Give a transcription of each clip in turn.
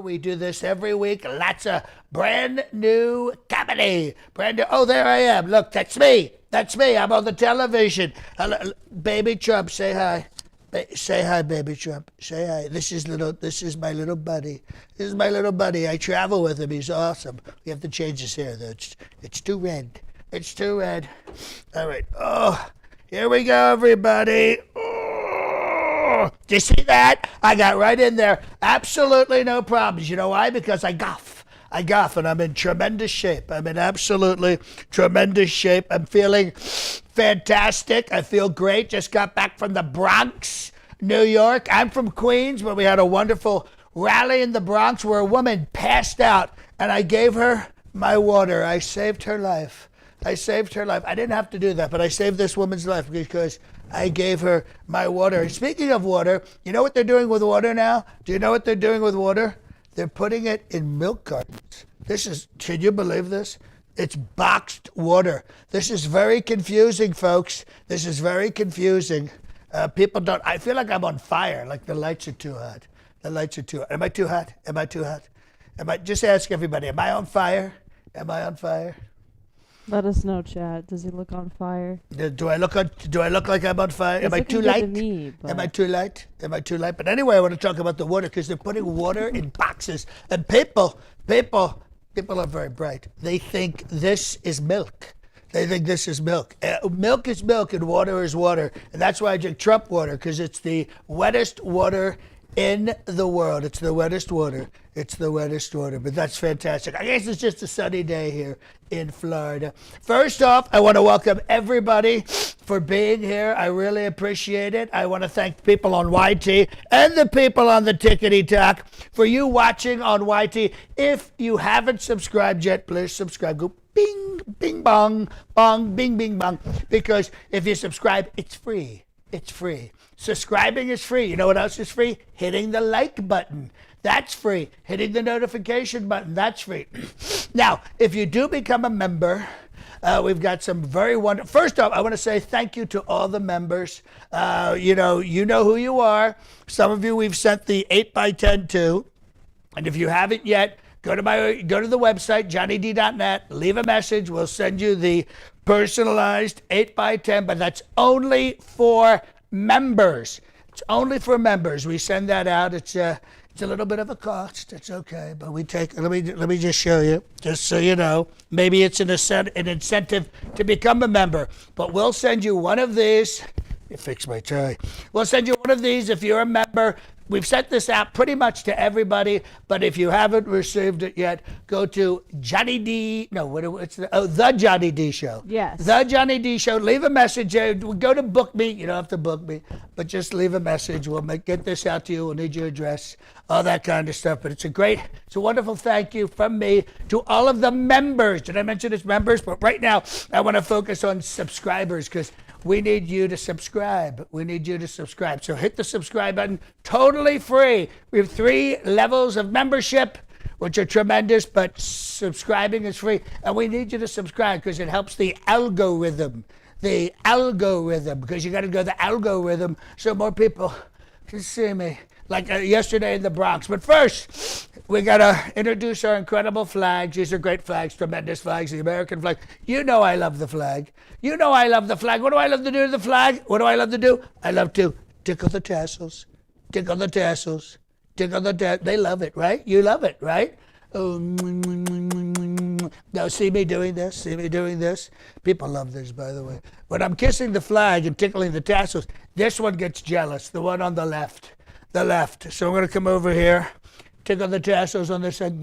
Voiceover. We do this every week. Lots of brand new comedy. Brand new. Oh, there I am. Look, that's me. That's me. I'm on the television. Hello, baby Trump, say hi. Say hi, baby Trump. Say hi. This is my little buddy. This is my little buddy. I travel with him. He's awesome. We have to change his hair though. It's too red. It's too red. All right. Oh, here we go, everybody. Oh, do you see that? I got right in there. Absolutely no problems. You know why? Because I guff, and I'm in tremendous shape. I'm in absolutely tremendous shape. I'm feeling fantastic. I feel great. Just got back from the Bronx, New York. I'm from Queens, but we had a wonderful rally in the Bronx where a woman passed out, and I gave her my water. I saved her life. I didn't have to do that, but I saved this woman's life because I gave her my water. And speaking of water, you know what they're doing with water now? Do you know what they're doing with water? They're putting it in milk cartons. Can you believe this? It's boxed water. This is very confusing, folks. This is very confusing. People don't, I feel like I'm on fire, like the lights are too hot. The lights are too hot. Am I too hot? Just ask everybody, am I on fire? Let us know, chat. Does he look on fire? Do I look like I'm on fire? Am I too light? Am I too light? But anyway, I want to talk about the water because they're putting water in boxes, and people are very bright. They think this is milk. Milk is milk and water is water, and that's why I drink Trump water because it's the wettest water in the world. It's the wettest water, but that's fantastic. I guess it's just a sunny day here in Florida. First off, I want to welcome everybody for being here. I really appreciate it. I want to thank people on YT and the people on the Tickety Tock for you watching on YT. If you haven't subscribed yet, please subscribe. Go bing, bing, bong, bong, bing, bing, bong. Because if you subscribe, it's free. Subscribing is free. You know what else is free? Hitting the like button. That's free. Hitting the notification button. That's free. Now, if you do become a member, we've got some very wonderful. First off, I want to say thank you to all the members. You know who you are. Some of you we've sent the 8x10 to. And if you haven't yet, go to the website, johnnyd.net, leave a message. We'll send you the personalized 8x10, but that's only for members. It's only for members. We send that out. It's a little bit of a cost. It's okay, but we take. Let me just show you, just so you know. Maybe it's an incentive to become a member. But we'll send you one of these. You fix my tie. We'll send you one of these if you're a member. We've sent this out pretty much to everybody, but if you haven't received it yet, go to The Johnny D Show. Yes. The Johnny D Show. Leave a message. Go to book me. You don't have to book me, but just leave a message. We'll get this out to you. We'll need your address, all that kind of stuff. But it's a wonderful thank you from me to all of the members. Did I mention it's members? But right now, I want to focus on subscribers because we need you to subscribe. So hit the subscribe button, totally free. We have 3 levels of membership, which are tremendous, but subscribing is free. And we need you to subscribe because it helps the algorithm, because you got to go the algorithm so more people can see me. Like yesterday in the Bronx. But first, we got to introduce our incredible flags. These are great flags, tremendous flags, the American flag. You know I love the flag. What do I love to do to the flag? I love to tickle the tassels. They love it, right? You love it, right? Oh, now see me doing this? People love this, by the way. When I'm kissing the flag and tickling the tassels, this one gets jealous, the one on the left. So I'm going to come over here, tickle the tassels on this side.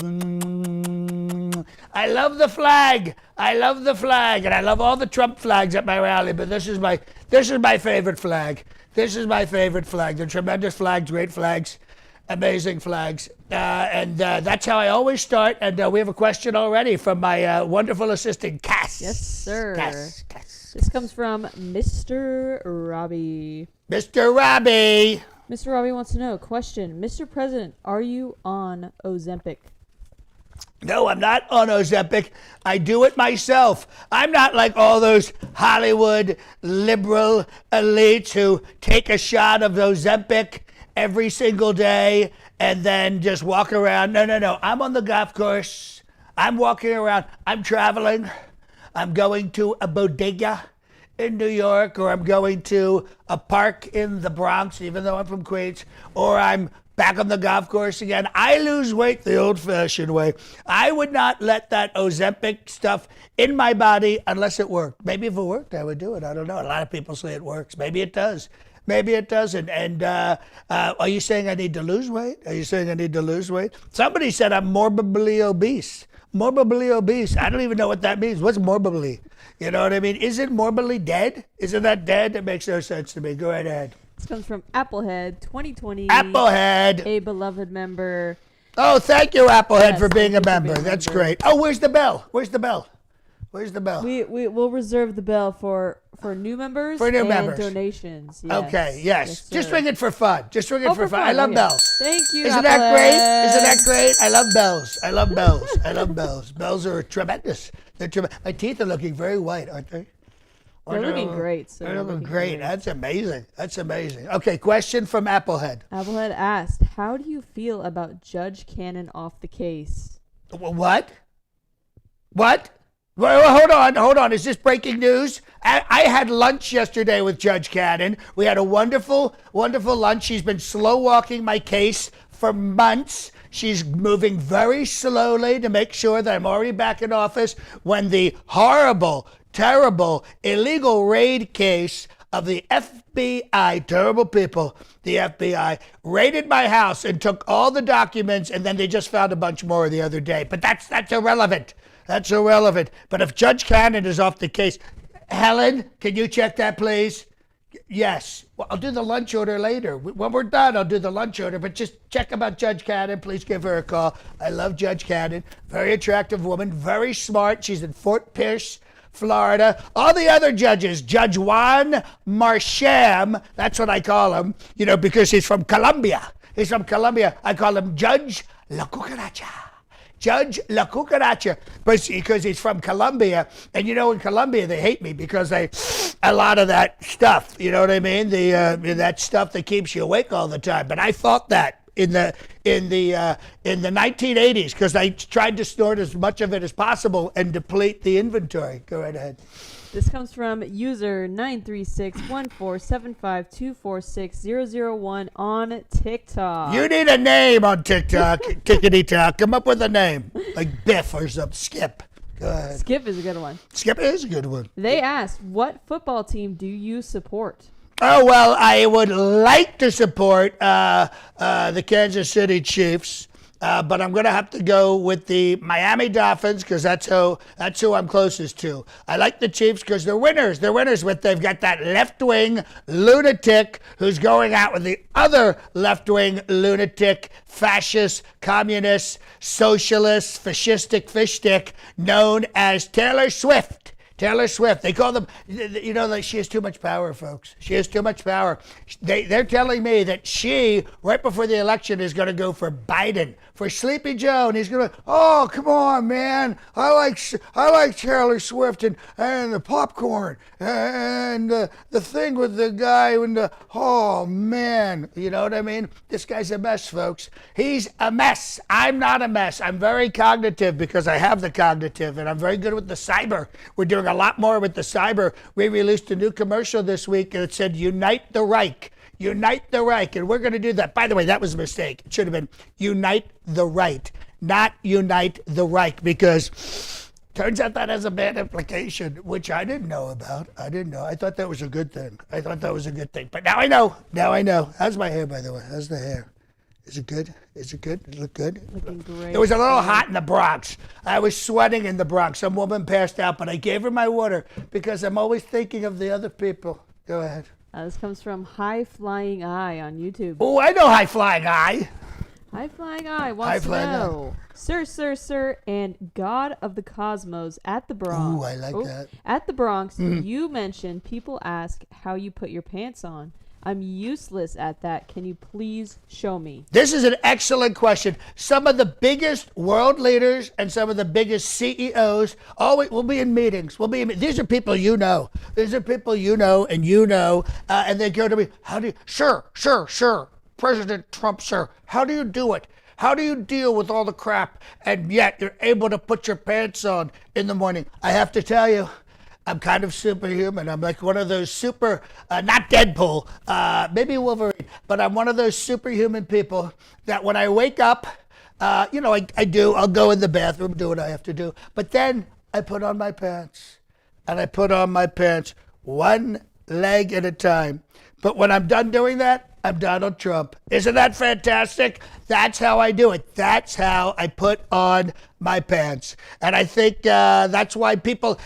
I love the flag, and I love all the Trump flags at my rally, but this is my favorite flag. They're tremendous flags, great flags, amazing flags. And that's how I always start. And we have a question already from my wonderful assistant, Cass. Yes, sir. Cass. This comes from Mr. Robbie. Mr. Robbie wants to know, question, Mr. President, are you on Ozempic? No, I'm not on Ozempic. I do it myself. I'm not like all those Hollywood liberal elites who take a shot of Ozempic every single day and then just walk around. No. I'm on the golf course. I'm walking around. I'm traveling. I'm going to a bodega in New York, or I'm going to a park in the Bronx, even though I'm from Queens, or I'm back on the golf course again. I lose weight the old-fashioned way. I would not let that Ozempic stuff in my body unless it worked. Maybe if it worked, I would do it. I don't know. A lot of people say it works. Maybe it does. Maybe it doesn't. And are you saying I need to lose weight? Are you saying I need to lose weight? Somebody said I'm morbidly obese. Morbidly obese. I don't even know what that means. What's morbidly? You know what I mean? Is it morbidly dead? Isn't that dead? That makes no sense to me. Go right ahead. This comes from Applehead 2020. Applehead. A beloved member. Oh, thank you, Applehead, Yes, for being a thank you for member. being a That's member. great. Oh, where's the bell? Where's the bell? Where's the bell? We'll reserve the bell for new members For new and members. donations. Yes. Okay, yes. Just sir. ring it for fun. Just ring it for fun. I love Okay. bells. Thank you. Isn't that great? Applehead. Isn't that great? I love bells. I love bells. I love bells. Bells are tremendous. They're my teeth are looking very white, aren't they? They're looking great. So They're looking great. That's amazing. That's amazing. Okay, question from Applehead. Applehead asked, "How do you feel about Judge Cannon off the case?" What? What? Well, hold on. Is this breaking news? I had lunch yesterday with Judge Cannon. We had a wonderful, wonderful lunch. She's been slow walking my case for months. She's moving very slowly to make sure that I'm already back in office when the horrible, terrible, illegal raid case of the FBI, terrible people, the FBI, raided my house and took all the documents, and then they just found a bunch more the other day. But that's irrelevant. That's irrelevant. But if Judge Cannon is off the case, Helen, can you check that, please? Yes. Well, I'll do the lunch order later. When we're done, I'll do the lunch order. But just check about Judge Cannon. Please give her a call. I love Judge Cannon. Very attractive woman. Very smart. She's in Fort Pierce, Florida. All the other judges, Judge Juan Marsham, that's what I call him, because he's from Colombia. He's from Colombia. I call him Judge La Cucaracha. Judge La Cucaracha, because he's from Colombia. And in Colombia, they hate me because a lot of that stuff, you know what I mean? That stuff that keeps you awake all the time. But I fought that in the 1980s because I tried to snort as much of it as possible and deplete the inventory. Go right ahead. This comes from user 9361475246001 on TikTok. You need a name on TikTok. Tickety Tock. Come up with a name like Biff or something. Skip. Go ahead. Skip is a good one. Skip is a good one. They asked, "What football team do you support?" Oh, well, I would like to support the Kansas City Chiefs, but I'm going to have to go with the Miami Dolphins because that's who I'm closest to. I like the Chiefs because they're winners. But they've got that left-wing lunatic who's going out with the other left-wing lunatic, fascist, communist, socialist, fascistic fish stick known as Taylor Swift. Taylor Swift. They call them, she has too much power, folks. She has too much power. They're telling me that she, right before the election, is going to go for Biden, for Sleepy Joe. And he's going to, oh, come on, man. I like Taylor Swift and the popcorn and the thing with the guy and oh, man. You know what I mean? This guy's a mess, folks. He's a mess. I'm not a mess. I'm very cognitive because I have the cognitive, and I'm very good with the cyber. We're doing a lot more with the cyber. We released a new commercial this week and it said, Unite the Reich. Unite the Reich. And we're going to do that. By the way, that was a mistake. It should have been Unite the Right, not Unite the Reich, because turns out that has a bad implication, which I didn't know about. I thought that was a good thing. But now I know. How's my hair, by the way? How's the hair? Is it good? Does it look good? Looking great. It was a little hot in the Bronx. I was sweating in the Bronx. Some woman passed out, but I gave her my water because I'm always thinking of the other people. Go ahead. This comes from High Flying Eye on YouTube. Oh, I know High Flying Eye. High Flying Eye wants to know, Sir, and God of the Cosmos at the Bronx. Ooh, I like that. At the Bronx, you mentioned people ask how you put your pants on. I'm useless at that. Can you please show me? This is an excellent question. Some of the biggest world leaders and some of the biggest CEOs will be in meetings. These are people you know. And they go to me, how do you, sure. President Trump, sir, how do you do it? How do you deal with all the crap and yet you're able to put your pants on in the morning? I have to tell you, I'm kind of superhuman. I'm like one of those not Deadpool, maybe Wolverine, but I'm one of those superhuman people that when I wake up, I'll go in the bathroom, do what I have to do. But then I put on my pants, and I put on my pants one leg at a time. But when I'm done doing that, I'm Donald Trump. Isn't that fantastic? That's how I do it. That's how I put on my pants. And I think that's why people,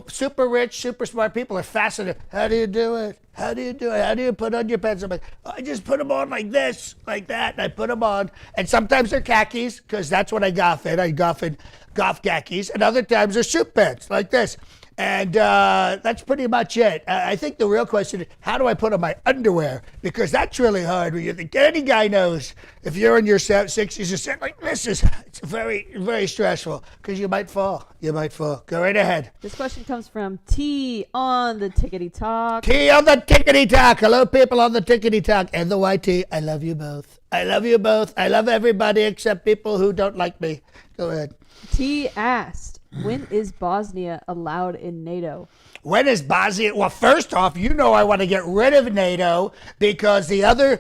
super rich, super smart people are fascinated. How do you do it? How do you do it? How do you put on your pants? I'm like, I just put them on like this, like that, and I put them on. And sometimes they're khakis, because that's what I golf in. I golf in golf khakis. And other times they're suit pants, like this. And that's pretty much it. I think the real question is, how do I put on my underwear? Because that's really hard. When you think any guy knows, if you're in your 60s, you sit like this, it's very, very stressful because you might fall. You might fall. Go right ahead. This question comes from T on the Tickety Tock. T on the Tickety Tock. Hello, people on the Tickety Tock and the YT. I love you both. I love you both. I love everybody except people who don't like me. Go ahead. T asked, when is Bosnia allowed in NATO? When is Bosnia? Well, first off, I want to get rid of NATO because the other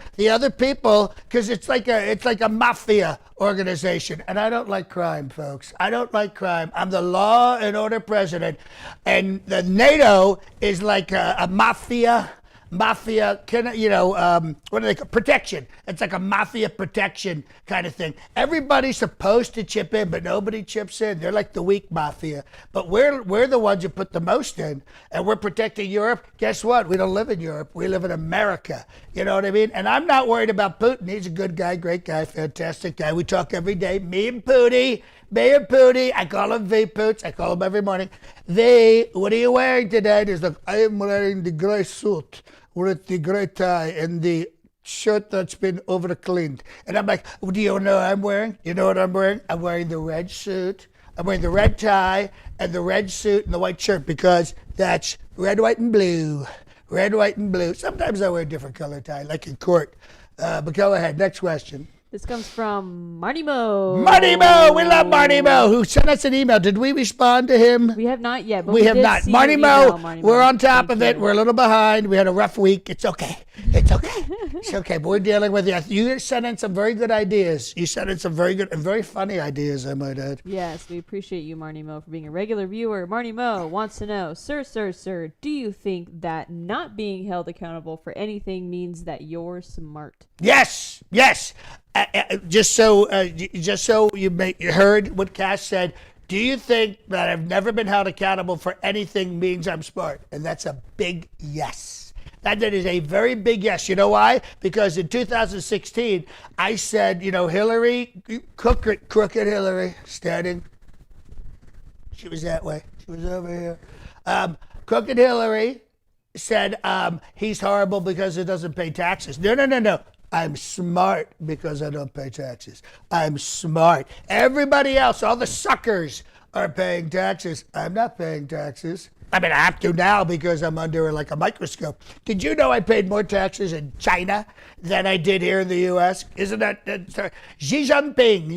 people, because it's like a mafia organization, and I don't like crime, folks. I don't like crime. I'm the law and order president, and the NATO is like a mafia, what do they call protection? It's like a mafia protection kind of thing. Everybody's supposed to chip in, but nobody chips in. They're like the weak mafia. But we're the ones who put the most in, and we're protecting Europe. Guess what? We don't live in Europe. We live in America. You know what I mean? And I'm not worried about Putin. He's a good guy, great guy, fantastic guy. We talk every day. Me and Pootie. I call him V Poots. I call him every morning. V, what are you wearing today? And he's like, I am wearing the gray suit with the gray tie and the shirt that's been over cleaned. And I'm like, do you know what I'm wearing? You know what I'm wearing? I'm wearing the red suit. I'm wearing the red tie and the red suit and the white shirt because that's red, white, and blue. Red, white, and blue. Sometimes I wear a different color tie, like in court. But go ahead. Next question. This comes from Marty Mo. Marty Mo, we love Marty Mo, who sent us an email. Did we respond to him? We have not yet, but we have did not. see Marty your Mo, email, Marty we're Mo. on top Thank of it. you. We're a little behind. We had a rough week. It's okay. It's okay. It's okay. But we're dealing with you. You sent in some very good ideas. You sent in some very good and very funny ideas, I might add. Yes, we appreciate you, Marty Mo, for being a regular viewer. Marty Mo wants to know, sir, do you think that not being held accountable for anything means that you're smart? Yes. Just so you heard what Cass said, do you think that I've never been held accountable for anything means I'm smart? And that's a big yes. That is a very big yes. You know why? Because in 2016, I said, Hillary, crooked Hillary, standing. She was that way. She was over here. Crooked Hillary said he's horrible because he doesn't pay taxes. No. I'm smart because I don't pay taxes. I'm smart. Everybody else, all the suckers are paying taxes. I'm not paying taxes. I mean, I have to now because I'm under like a microscope. Did you know I paid more taxes in China than I did here in the U.S.? Isn't that Xi Jinping,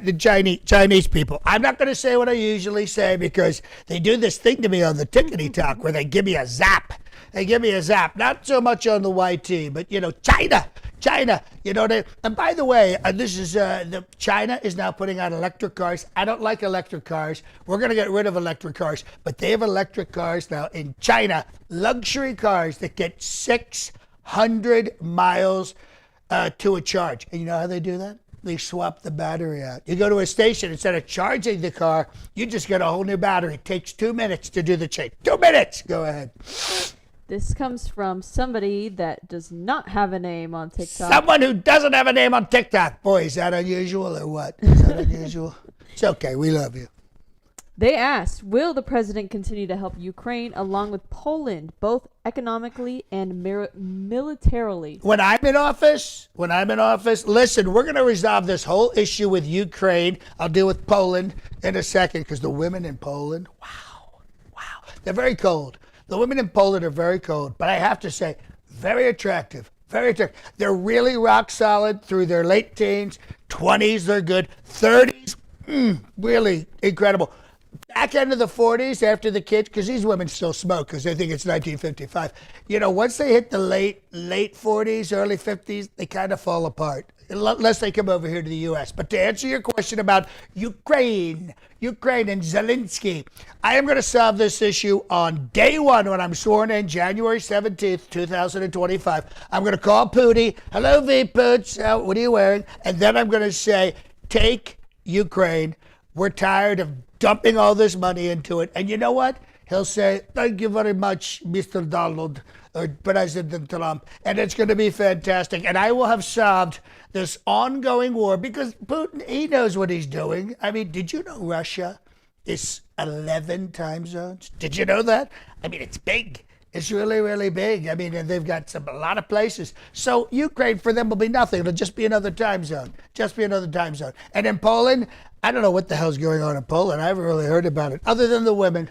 the Chinese people. I'm not going to say what I usually say because they do this thing to me on the Tickety Tock where they give me a zap. Not so much on the YT, but, China, and by the way, this is China is now putting out electric cars. I don't like electric cars. We're going to get rid of electric cars, but they have electric cars now in China, luxury cars that get 600 miles to a charge. And you know how they do that? They swap the battery out. You go to a station, instead of charging the car, you just get a whole new battery. It takes 2 minutes to do the change. 2 minutes. Go ahead. This comes from somebody that does not have a name on TikTok. Someone who doesn't have a name on TikTok. Boy, is that unusual or what? Is that unusual? It's okay. We love you. They asked, will the president continue to help Ukraine along with Poland, both economically and militarily? When I'm in office, listen, we're going to resolve this whole issue with Ukraine. I'll deal with Poland in a second because the women in Poland, wow, they're very cold. The women in Poland are very cold, but I have to say, very attractive. Very attractive. They're really rock solid through their late teens, 20s, they're good, 30s, really incredible. Back end of the 40s, after the kids, because these women still smoke because they think it's 1955. Once they hit the late 40s, early 50s, they kind of fall apart, unless they come over here to the U.S. But to answer your question about Ukraine and Zelensky, I am going to solve this issue on day one when I'm sworn in, January 17th, 2025. I'm going to call Pooty. Hello, V-Poots. What are you wearing? And then I'm going to say, take Ukraine. We're tired of dumping all this money into it. And you know what? He'll say, thank you very much, Mr. Donald, or President Trump. And it's going to be fantastic. And I will have solved this ongoing war because Putin, he knows what he's doing. I mean, did you know Russia is 11 time zones? Did you know that? I mean, it's big. It's really, really big. I mean, and they've got a lot of places. So Ukraine for them will be nothing. It'll just be another time zone. And in Poland, I don't know what the hell's going on in Poland. I haven't really heard about it. Other than the women.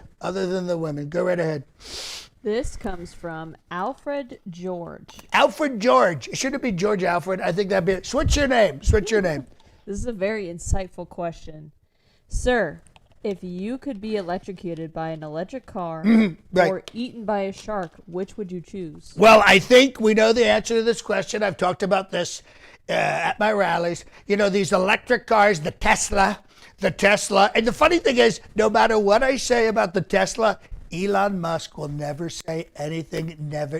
Go right ahead. This comes from Alfred George. Alfred George. Should it be George Alfred? I think that'd be it. Switch your name. This is a very insightful question. Sir, if you could be electrocuted by an electric car right. or eaten by a shark, which would you choose? Well, I think we know the answer to this question. I've talked about this at my rallies. These electric cars, the Tesla. And the funny thing is, no matter what I say about the Tesla, Elon Musk will never say anything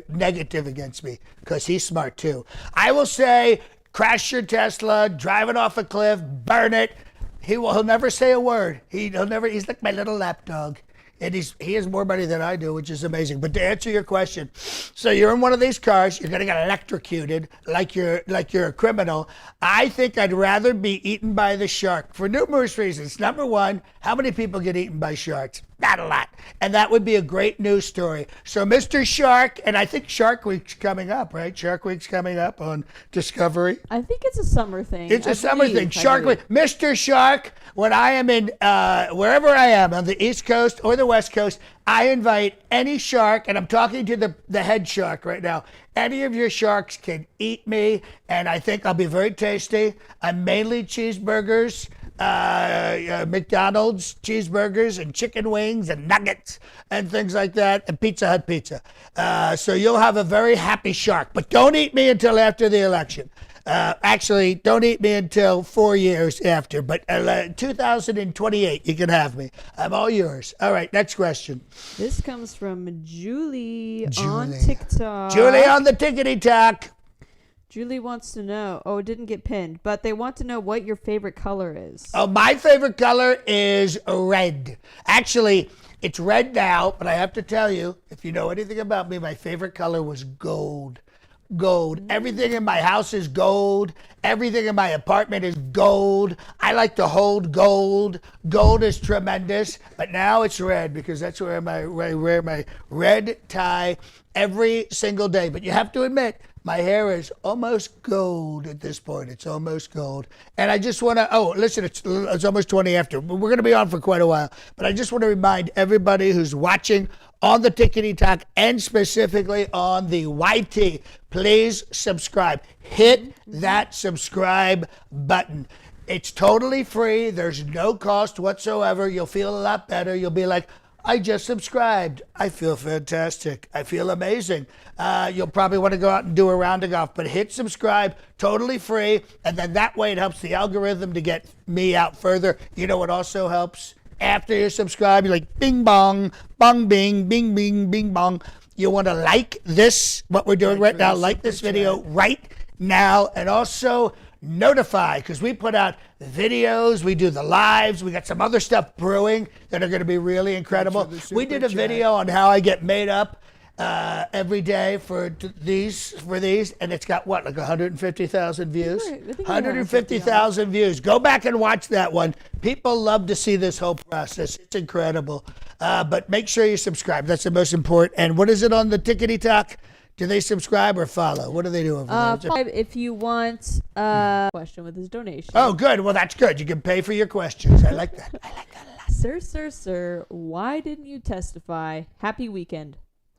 negative against me because he's smart too. I will say, crash your Tesla, drive it off a cliff, burn it. He'll never say a word. He's like my little lapdog. And he has more money than I do, which is amazing. But to answer your question, so you're in one of these cars, you're gonna get electrocuted like you're a criminal. I think I'd rather be eaten by the shark for numerous reasons. Number one, how many people get eaten by sharks? Not a lot. And that would be a great news story. So Mr. Shark, and I think Shark Week's coming up, right? Shark Week's coming up on Discovery. I think it's a summer thing. It's a summer thing. Shark Week. Mr. Shark, when I am in wherever I am, on the East Coast or the West Coast, I invite any shark, and I'm talking to the head shark right now. Any of your sharks can eat me, and I think I'll be very tasty. I'm mainly cheeseburgers. McDonald's cheeseburgers and chicken wings and nuggets and things like that, and Pizza Hut pizza. So you'll have a very happy shark. But don't eat me until after the election. Actually, don't eat me until 4 years after. But 2028, you can have me. I'm all yours. All right, next question. This comes from Julie. On TikTok. Julie on the Tickety Tock. Julie wants to know, it didn't get pinned, but they want to know what your favorite color is. Oh, my favorite color is red. Actually, it's red now, but I have to tell you, if you know anything about me, my favorite color was gold. Gold. Everything in my house is gold. Everything in my apartment is gold. I like to hold gold. Gold is tremendous, but now it's red because that's where I wear my red tie every single day. But you have to admit, my hair is almost gold at this point. It's almost gold. And I just want to, listen, it's almost 20 after. We're going to be on for quite a while. But I just want to remind everybody who's watching on the Tickety Tock and specifically on the YT, please subscribe. Hit that subscribe button. It's totally free. There's no cost whatsoever. You'll feel a lot better. You'll be like, I just subscribed. I feel fantastic. I feel amazing. You'll probably want to go out and do a round of golf, but hit subscribe, totally free. And then that way it helps the algorithm to get me out further. You know what also helps? After you subscribe, you're like bing bong, bong bing, bing bing, bing bong. You want to like this, what we're doing right now, like this video right now, and also notify, because we put out videos, we do the lives, we got some other stuff brewing that are going to be really incredible. We did a video on how I get made up every day for these, and it's got what, like 150,000 views? 150,000 views. Go back and watch that one. People love to see this whole process. It's incredible. But make sure you subscribe. That's the most important. And what is it on the Tickety Tock? Do they subscribe or follow? What do they do over there? If you want a question with his donation. Oh, good. Well, that's good. You can pay for your questions. I like that. I like that a lot. Sir, why didn't you testify? Happy weekend.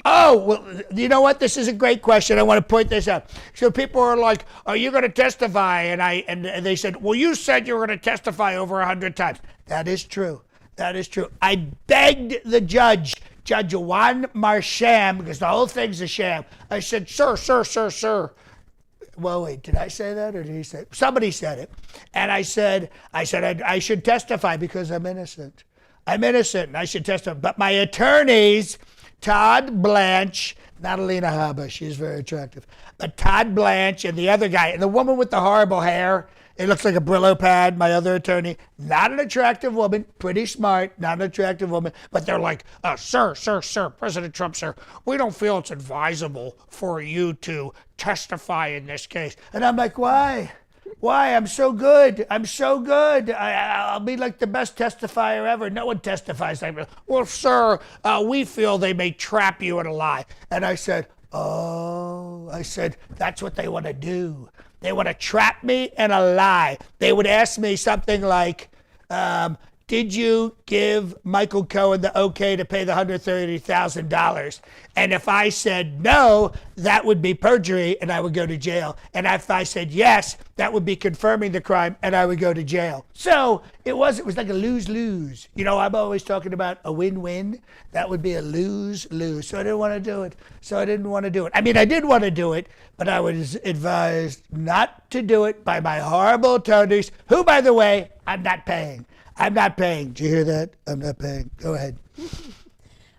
Oh, well, you know what? This is a great question. I want to point this out. So people are like, are you going to testify? And they said, well, you said you were going to testify over 100 times. That is true. That is true. I begged the judge, Judge Juan Marcham, because the whole thing's a sham. I said, sir. Well, wait, did I say that or did he say it? Somebody said it. And I said I should testify because I'm innocent. I'm innocent and I should testify. But my attorneys, Todd Blanche, not Alina Habba, she's very attractive, but Todd Blanche and the other guy, and the woman with the horrible hair, it looks like a Brillo pad, my other attorney, not an attractive woman, pretty smart, not an attractive woman, but they're like, sir, President Trump, sir, we don't feel it's advisable for you to testify in this case. And I'm like, why? Why? I'm so good. I'll be like the best testifier ever. No one testifies like me. Well, sir, we feel they may trap you in a lie. And I said, that's what they want to do. They want to trap me in a lie. They would ask me something like, did you give Michael Cohen the okay to pay the $130,000? And if I said no, that would be perjury and I would go to jail. And if I said yes, that would be confirming the crime and I would go to jail. So it was like a lose-lose. You know, I'm always talking about a win-win. That would be a lose-lose. So I didn't want to do it. I mean, I did want to do it, but I was advised not to do it by my horrible attorneys, who, by the way, I'm not paying. Did you hear that? I'm not paying. Go ahead.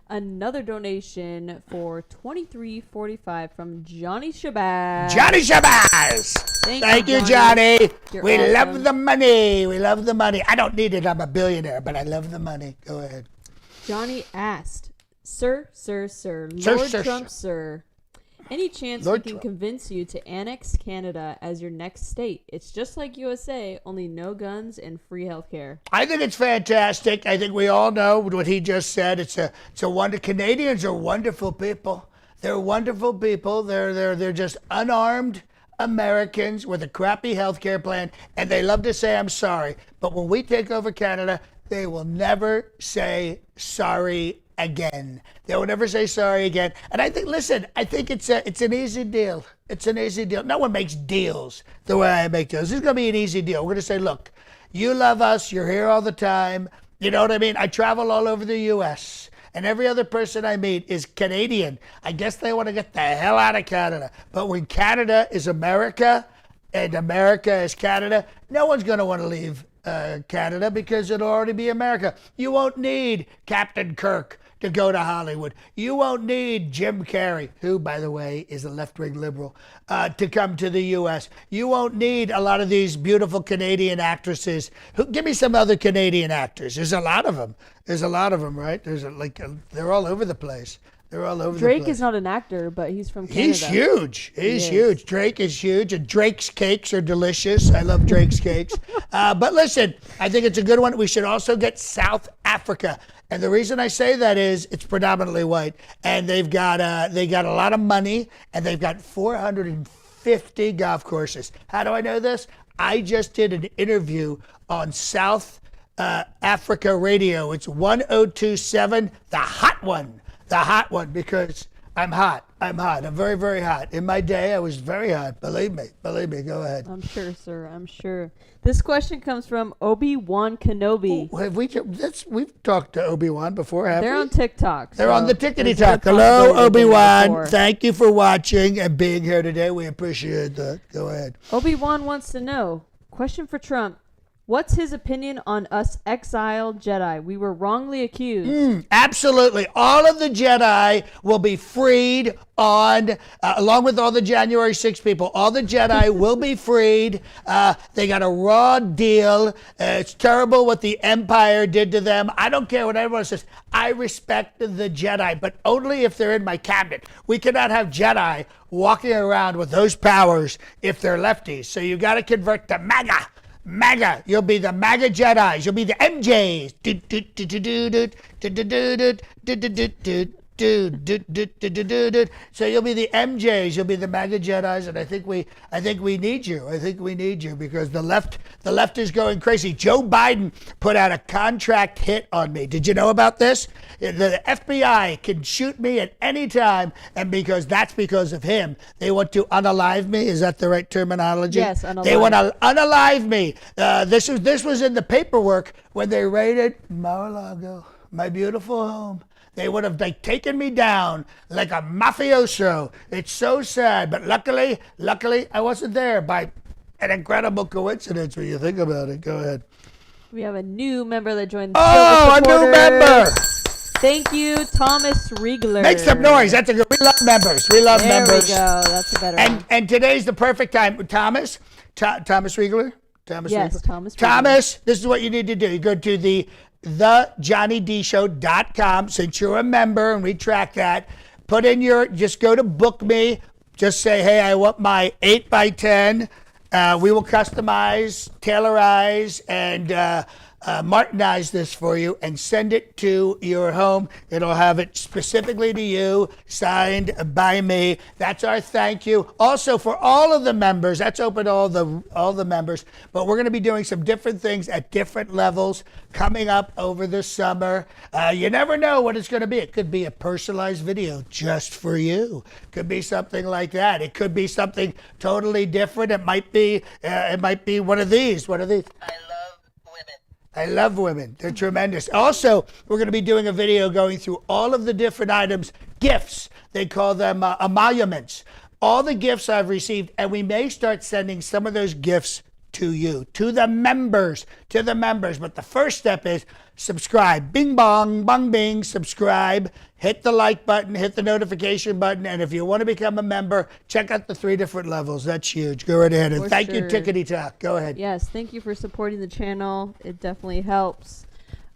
Another donation for $23.45 from Johnny Shabazz. Johnny Shabazz! Thank you, Johnny. We awesome. love the money. I don't need it. I'm a billionaire, but I love the money. Go ahead. Johnny asked, Sir, Lord Trump, sir. Any chance we can convince you to annex Canada as your next state? It's just like USA, only no guns and free healthcare. I think it's fantastic. I think we all know what he just said. It's a wonder. Canadians are wonderful people. They're wonderful people. They're just unarmed Americans with a crappy healthcare plan, and they love to say I'm sorry. But when we take over Canada, they will never say sorry again. They will never say sorry again. And I think, I think it's an easy deal. It's an easy deal. No one makes deals the way I make deals. This is going to be an easy deal. We're going to say, look, you love us. You're here all the time. You know what I mean? I travel all over the U.S. and every other person I meet is Canadian. I guess they want to get the hell out of Canada. But when Canada is America and America is Canada, no one's going to want to leave Canada because it'll already be America. You won't need Captain Kirk to go to Hollywood. You won't need Jim Carrey, who, by the way, is a left-wing liberal, to come to the U.S. You won't need a lot of these beautiful Canadian actresses. Give me some other Canadian actors. There's a lot of them. Right? They're all over the place. Drake is not an actor, but he's from Canada. He's huge. He's huge. Drake is huge, and Drake's cakes are delicious. I love Drake's cakes. But listen, I think it's a good one. We should also get South Africa. And the reason I say that is it's predominantly white, and they've got a lot of money, and they've got 450 golf courses. How do I know this? I just did an interview on South Africa radio. It's 1027, the hot one, because I'm hot. I'm very, very hot. In my day, I was very hot. Believe me. Go ahead. I'm sure, sir. I'm sure. This question comes from Obi-Wan Kenobi. We've talked to Obi-Wan before, haven't we? They're on TikTok. They're on the Tickety Tock. Hello, Obi-Wan. Thank you for watching and being here today. We appreciate that. Go ahead. Obi-Wan wants to know, question for Trump. What's his opinion on us exiled Jedi? We were wrongly accused. Absolutely. All of the Jedi will be freed along with all the January 6 people. All the Jedi will be freed. They got a raw deal. It's terrible what the Empire did to them. I don't care what everyone says. I respect the Jedi, but only if they're in my cabinet. We cannot have Jedi walking around with those powers if they're lefties. So you got to convert to MAGA. You'll be the MAGA Jedis. You'll be the MJs. So you'll be the MJs, you'll be the MAGA Jedis, and I think we need you. I think we need you because the left is going crazy. Joe Biden put out a contract hit on me. Did you know about this? The FBI can shoot me at any time, and that's because of him. They want to unalive me. Is that the right terminology? Yes, unalive. They want to unalive me. This was in the paperwork when they raided Mar-a-Lago, my beautiful home. They would have taken me down like a mafioso. It's so sad, but luckily, I wasn't there by an incredible coincidence when you think about it. Go ahead. We have a new member that joined the a new member. Thank you, Thomas Riegler. Make some noise. That's a good. We love members. We love members. There we go. That's a better one. And today's the perfect time. Thomas Riegler. Thomas Riegler. Thomas, this is what you need to do. You go to thejohnnydshow.com. Since you're a member and we track that, just go to book me. Just say, hey, I want my 8x10. We will customize, tailorize, and Martinize this for you and send it to your home. It'll have it specifically to you, signed by me. That's our thank you. Also for all of the members, that's open to all the members, but we're going to be doing some different things at different levels coming up over the summer. You never know what it's going to be. It could be a personalized video just for you. Could be something like that. It could be something totally different. It might be one of these. I love women. They're tremendous. Also, we're going to be doing a video going through all of the different items, gifts. They call them emoluments. All the gifts I've received, and we may start sending some of those gifts to you, to the members. But the first step is subscribe. Bing bong, bong bing, subscribe. Hit the like button, hit the notification button, and if you want to become a member, check out the 3 different levels. That's huge. Go right ahead. And thank you, Tickety Tock. Go ahead. Yes, thank you for supporting the channel. It definitely helps.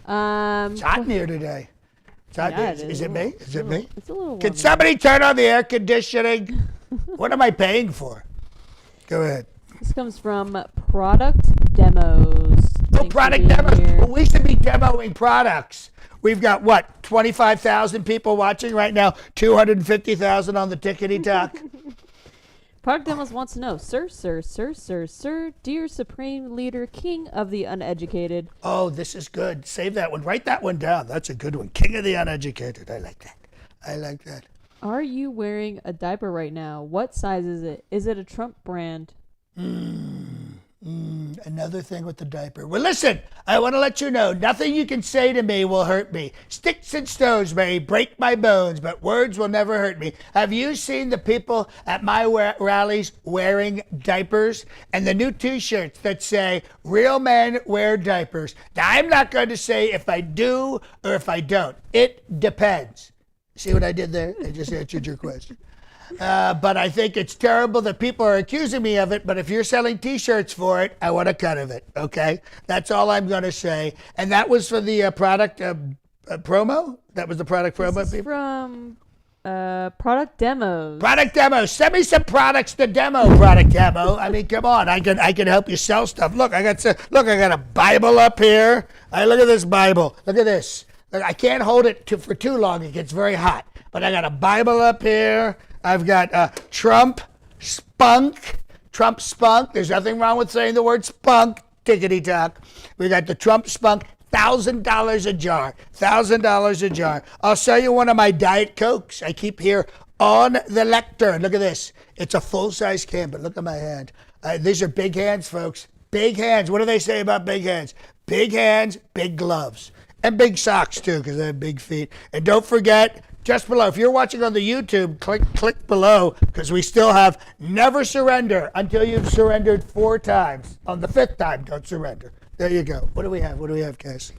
It's hot in here today. It's hot. Yeah, Is it me? Is it me? It's a little warm. Can somebody turn on the air conditioning? What am I paying for? Go ahead. This comes from Product Demos. Product demos. Well, we should be demoing products. We've got, 25,000 people watching right now, 250,000 on the Tickety Tock. Product Demos wants to know, sir, dear Supreme Leader, King of the Uneducated. Oh, this is good. Save that one. Write that one down. That's a good one. King of the Uneducated. I like that. Are you wearing a diaper right now? What size is it? Is it a Trump brand? Another thing with the diaper. Well, listen, I want to let you know, nothing you can say to me will hurt me. Sticks and stones may break my bones, but words will never hurt me. Have you seen the people at my rallies wearing diapers? And the new t-shirts that say, real men wear diapers. Now, I'm not going to say if I do or if I don't. It depends. See what I did there? I just answered your question. But I think it's terrible that people are accusing me of it. But if you're selling T-shirts for it, I want a cut of it. Okay, that's all I'm going to say. And that was for the product promo. That was the product promo. This is from Product Demos. Product Demos. Send me some products to demo. Product Demo. I mean, come on. I can help you sell stuff. Look, I got a Bible up here. Look at this Bible. Look at this. Look, I can't hold it for too long. It gets very hot. But I got a Bible up here. I've got Trump spunk. There's nothing wrong with saying the word spunk. Tickety Tock. We got the Trump spunk. $1,000 a jar. $1,000 a jar. I'll sell you one of my Diet Cokes. I keep here on the lectern. Look at this. It's a full-size can, but look at my hand. These are big hands, folks. Big hands. What do they say about big hands? Big hands, big gloves. And big socks, too, because I have big feet. And don't forget, just below, if you're watching on the YouTube, click below, because we still have never surrender until you've surrendered 4 times. On the 5th time, don't surrender. There you go. What do we have, Cass?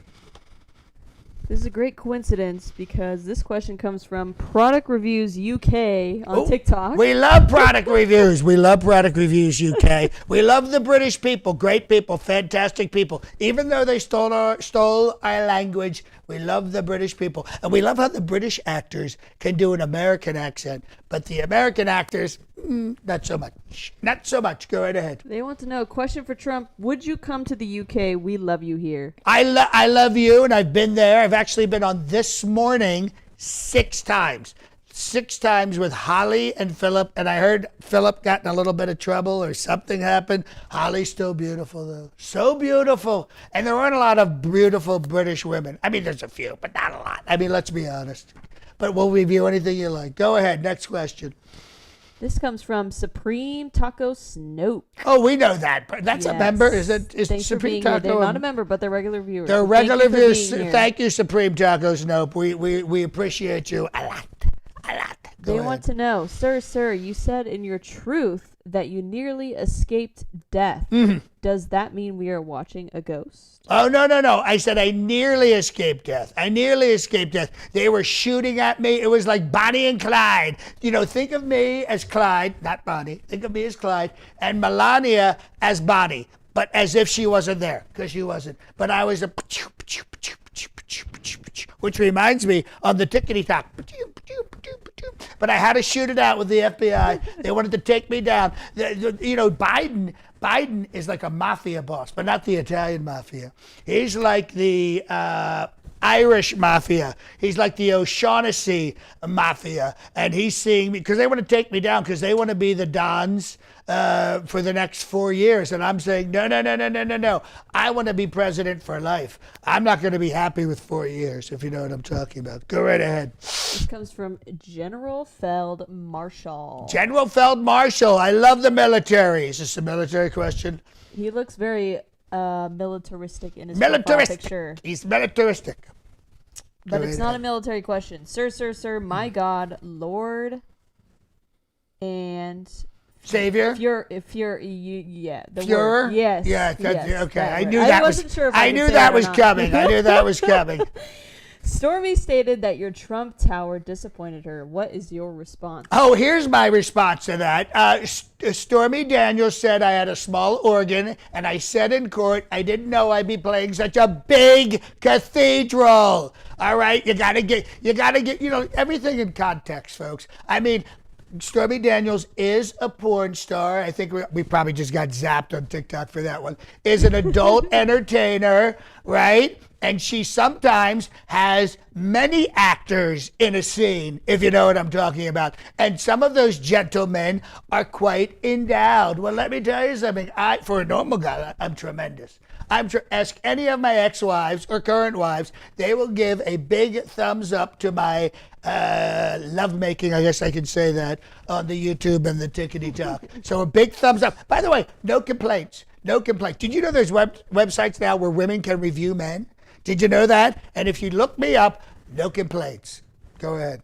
This is a great coincidence because this question comes from Product Reviews UK on TikTok. We love product reviews. We love Product Reviews UK. We love the British people. Great people. Fantastic people. Even though they stole our language, we love the British people. And we love how the British actors can do an American accent. But the American actors, not so much. Not so much. Go right ahead. They want to know, question for Trump, would you come to the UK? We love you here. I love you, and I've been there. I've actually been on this morning 6 times. 6 times with Holly and Philip, and I heard Philip got in a little bit of trouble or something happened. Holly's still beautiful, though. So beautiful. And there aren't a lot of beautiful British women. I mean, there's a few, but not a lot. I mean, let's be honest. But we'll review anything you like. Go ahead. Next question. This comes from Supreme Taco Snoke. Oh, we know that. That's a member. Is Thanks Supreme for being Taco? Here. They're not a member, but they're regular viewers. They're So regular viewers. Thank you, Thank you, Supreme Taco Snoke. We appreciate you a lot. A lot. They want to know, sir, you said in your truth that you nearly escaped death. Mm-hmm. Does that mean we are watching a ghost? Oh, no. I said I nearly escaped death. They were shooting at me. It was like Bonnie and Clyde. You know, think of me as Clyde, not Bonnie. Think of me as Clyde, and Melania as Bonnie, but as if she wasn't there, because she wasn't. But I was a... Which reminds me, on the Tickety Tock. But I had to shoot it out with the FBI. They wanted to take me down. You know, Biden is like a mafia boss, but not the Italian mafia. He's like the Irish mafia. He's like the O'Shaughnessy mafia. And he's seeing me, because they want to take me down, because they want to be the Dons for the next 4 years. And I'm saying, no. I want to be president for life. I'm not going to be happy with 4 years, if you know what I'm talking about. Go right ahead. This comes from General Feld Marshall. General Feld Marshall. I love the military. Is this a military question? He looks very militaristic in his profile picture. He's militaristic. But it's not a military question. Sir, my God, Lord, and... Savior? Yeah. The Führer? word. Yes. Yeah, yes, okay. I knew that was sure if I knew that was coming. I knew that was coming. Stormy stated that your Trump tower disappointed her. What is your response? Oh, here's my response to that. Stormy Daniels said I had a small organ, and I said in court I didn't know I'd be playing such a big cathedral. All right, you gotta get, everything in context, folks. I mean, Stormy Daniels is a porn star. I think we probably just got zapped on TikTok for that one. Is an adult entertainer, right? And she sometimes has many actors in a scene, if you know what I'm talking about. And some of those gentlemen are quite endowed. Well, let me tell you something. For a normal guy, I'm tremendous. Ask any of my ex-wives or current wives, they will give a big thumbs up to my lovemaking, I guess I can say that, on the YouTube and the Tickety Tock. So a big thumbs up. By the way, no complaints. Did you know there's websites now where women can review men? Did you know that? And if you look me up, no complaints. Go ahead.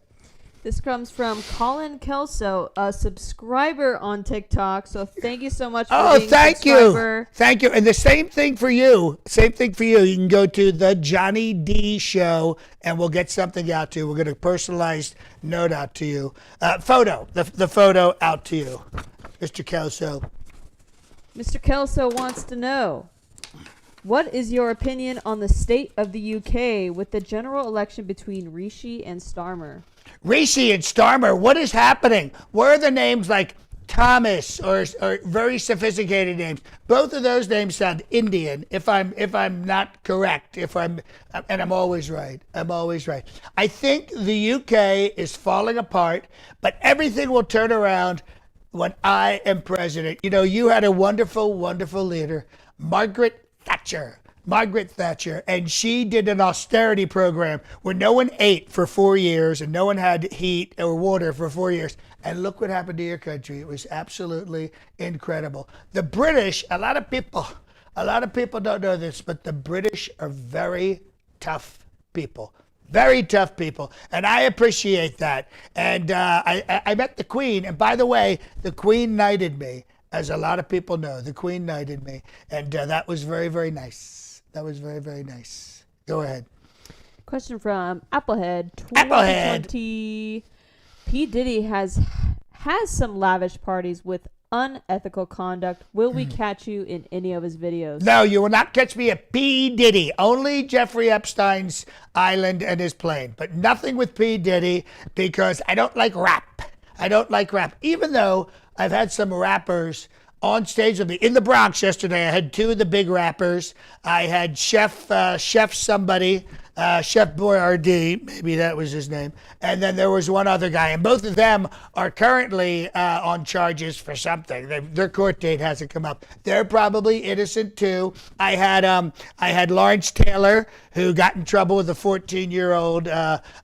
This comes from Colin Kelso, a subscriber on TikTok. So thank you so much for being a subscriber. Thank you. And the same thing for you. You can go to the Johnny D Show and we'll get something out to you. We're going to personalized note out to you. The photo out to you. Mr. Kelso. Mr. Kelso wants to know, what is your opinion on the state of the UK with the general election between Rishi and Starmer? Rishi and Starmer, what is happening? Where are the names like Thomas or very sophisticated names? Both of those names sound Indian. If I'm not correct, and I'm always right. I think the UK is falling apart, but everything will turn around when I am president. You know, you had a wonderful, wonderful leader, Margaret Thatcher, and she did an austerity program where no one ate for 4 years and no one had heat or water for 4 years. And look what happened to your country. It was absolutely incredible. The British, a lot of people don't know this, but the British are very tough people. Very tough people. And I appreciate that. And I met the Queen. And by the way, the Queen knighted me. As a lot of people know, the Queen knighted me. And that was very, very nice. That was very, very nice. Go ahead. Question from Applehead 2020. P. Diddy has some lavish parties with unethical conduct. Will we catch you in any of his videos? No, you will not catch me at P. Diddy. Only Jeffrey Epstein's island and his plane. But nothing with P. Diddy because I don't like rap. Even though I've had some rappers on stage with me in the Bronx yesterday. I had two of the big rappers. I had Chef somebody, Chef Boyardee, maybe that was his name. And then there was one other guy. And both of them are currently on charges for something. Their court date hasn't come up. They're probably innocent too. I had Lawrence Taylor, who got in trouble with a 14-year-old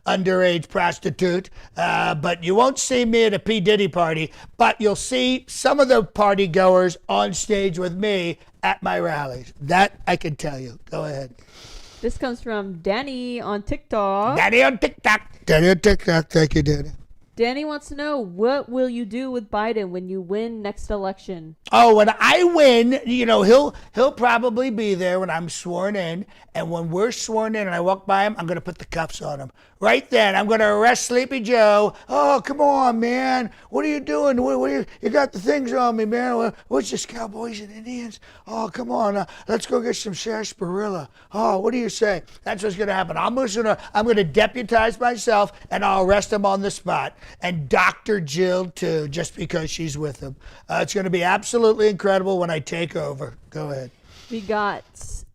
underage prostitute. But you won't see me at a P. Diddy party, but you'll see some of the party goers on stage with me at my rallies. That I can tell you. Go ahead. This comes from Danny on TikTok. Danny on TikTok. Danny on TikTok. Thank you, Danny. Danny wants to know, what will you do with Biden when you win next election? Oh, when I win, he'll probably be there when I'm sworn in. And when we're sworn in and I walk by him, I'm going to put the cuffs on him. Right then, I'm going to arrest Sleepy Joe. Oh, come on, man. What are you doing? You got the things on me, man. What's this, Cowboys and Indians? Oh, come on. Let's go get some sarsaparilla. Oh, what do you say? That's what's going to happen. I'm going to deputize myself, and I'll arrest him on the spot. And Dr. Jill, too, just because she's with him. It's going to be absolutely incredible when I take over. Go ahead. We got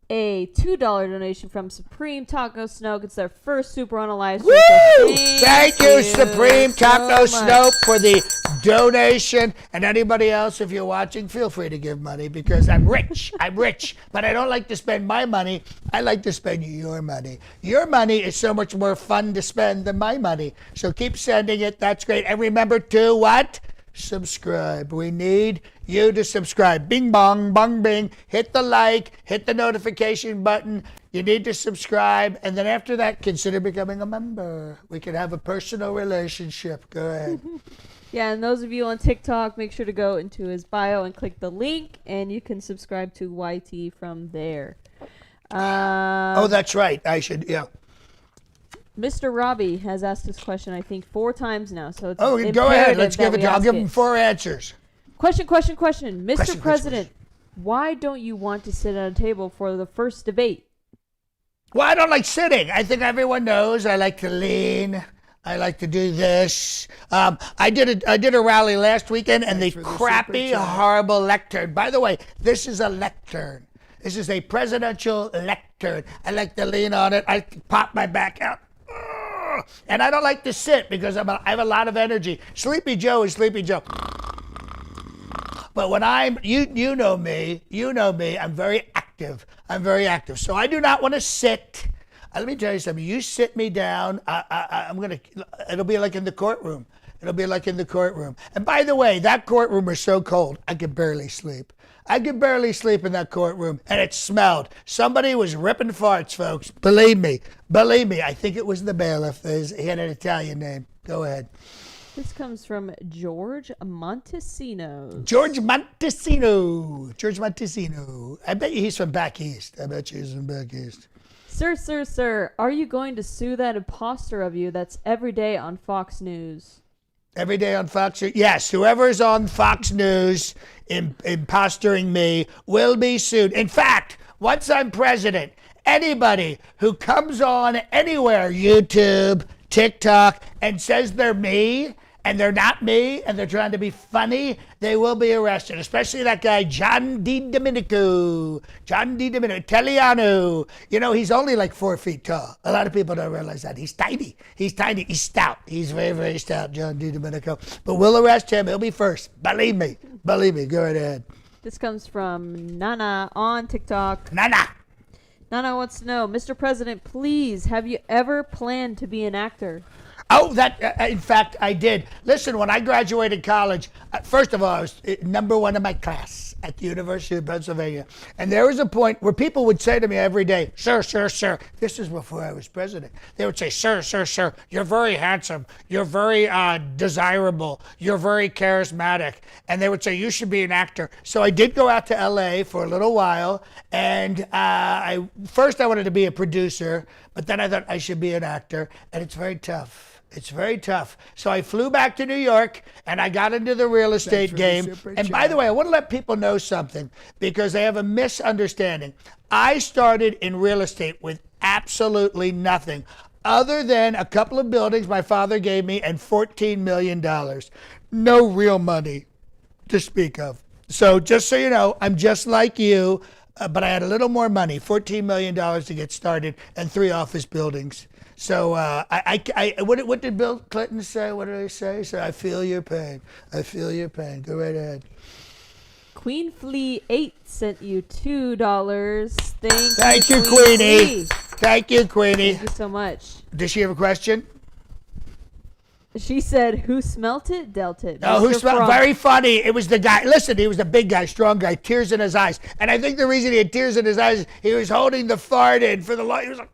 a $2 donation from Supreme Taco Snoke. It's their first super on a live stream. Woo! Thank you, Supreme Taco Snoke, for the donation. And anybody else, if you're watching, feel free to give money, because I'm rich. I'm rich. But I don't like to spend my money. I like to spend your money. Your money is so much more fun to spend than my money. So keep sending it. That's great. And remember to what? Subscribe. We need you to subscribe. Bing bong, bong bing. Hit the like, hit the notification button. You need to subscribe. And then after that, consider becoming a member. We can have a personal relationship. Go ahead. Yeah, and those of you on TikTok, make sure to go into his bio and click the link, and you can subscribe to YT from there. Oh, that's right. I should, yeah. Mr. Robbie has asked this question, I think, 4 times now. So it's go ahead. Let's give it. I'll give him 4 answers. Question. Mr. President, why don't you want to sit at a table for the first debate? Well, I don't like sitting. I think everyone knows I like to lean. I like to do this. I did a rally last weekend, and the crappy, horrible lectern. By the way, this is a lectern. This is a presidential lectern. I like to lean on it. I pop my back out. And I don't like to sit because I have a lot of energy. Sleepy Joe is Sleepy Joe. But when you know me, I'm very active. So I do not want to sit. Let me tell you something. You sit me down, it'll be like in the courtroom. And by the way, that courtroom is so cold, I could barely sleep. I could barely sleep in that courtroom, and it smelled. Somebody was ripping farts, folks. Believe me. I think it was the bailiff. He had an Italian name. Go ahead. This comes from George Montesino. George Montesino. I bet you he's from back east. Sir, are you going to sue that imposter of you that's every day on Fox News? Every day on Fox News? Yes, whoever's on Fox News impostoring me will be sued. In fact, once I'm president, anybody who comes on anywhere, YouTube, TikTok, and says they're me, and they're not me, and they're trying to be funny, they will be arrested. Especially that guy, John Domenico, Italiano. He's only like 4 feet tall. A lot of people don't realize that. He's tiny. He's stout. He's very, very stout, John Domenico. But we'll arrest him. He'll be first. Believe me. Go right ahead. This comes from Nana on TikTok. Nana Nana wants to know, Mr. President, please, have you ever planned to be an actor? Oh, in fact, I did. Listen, when I graduated college, first of all, I was number 1 in my class at the University of Pennsylvania. And there was a point where people would say to me every day, sir. This is before I was president. They would say, sir, you're very handsome. You're very desirable. You're very charismatic. And they would say, you should be an actor. So I did go out to LA for a little while. And first I wanted to be a producer, but then I thought I should be an actor. And it's very tough. So I flew back to New York, and I got into the real estate game. And by the way, I want to let people know something, because they have a misunderstanding. I started in real estate with absolutely nothing other than a couple of buildings my father gave me and $14 million. No real money to speak of. So just so you know, I'm just like you, but I had a little more money, $14 million to get started, and 3 office buildings. So what did Bill Clinton say? What did he say? So I feel your pain. I feel your pain. Go right ahead. Queen Flea 8 sent you $2. Thank you, Queenie. Thank you, Queenie. Thank you so much. Does she have a question? She said, who smelt it, dealt it. Oh, who smelled? Very funny. It was the guy. Listen, he was the big guy, strong guy, tears in his eyes. And I think the reason he had tears in his eyes, he was holding the fart in for the law. He was like,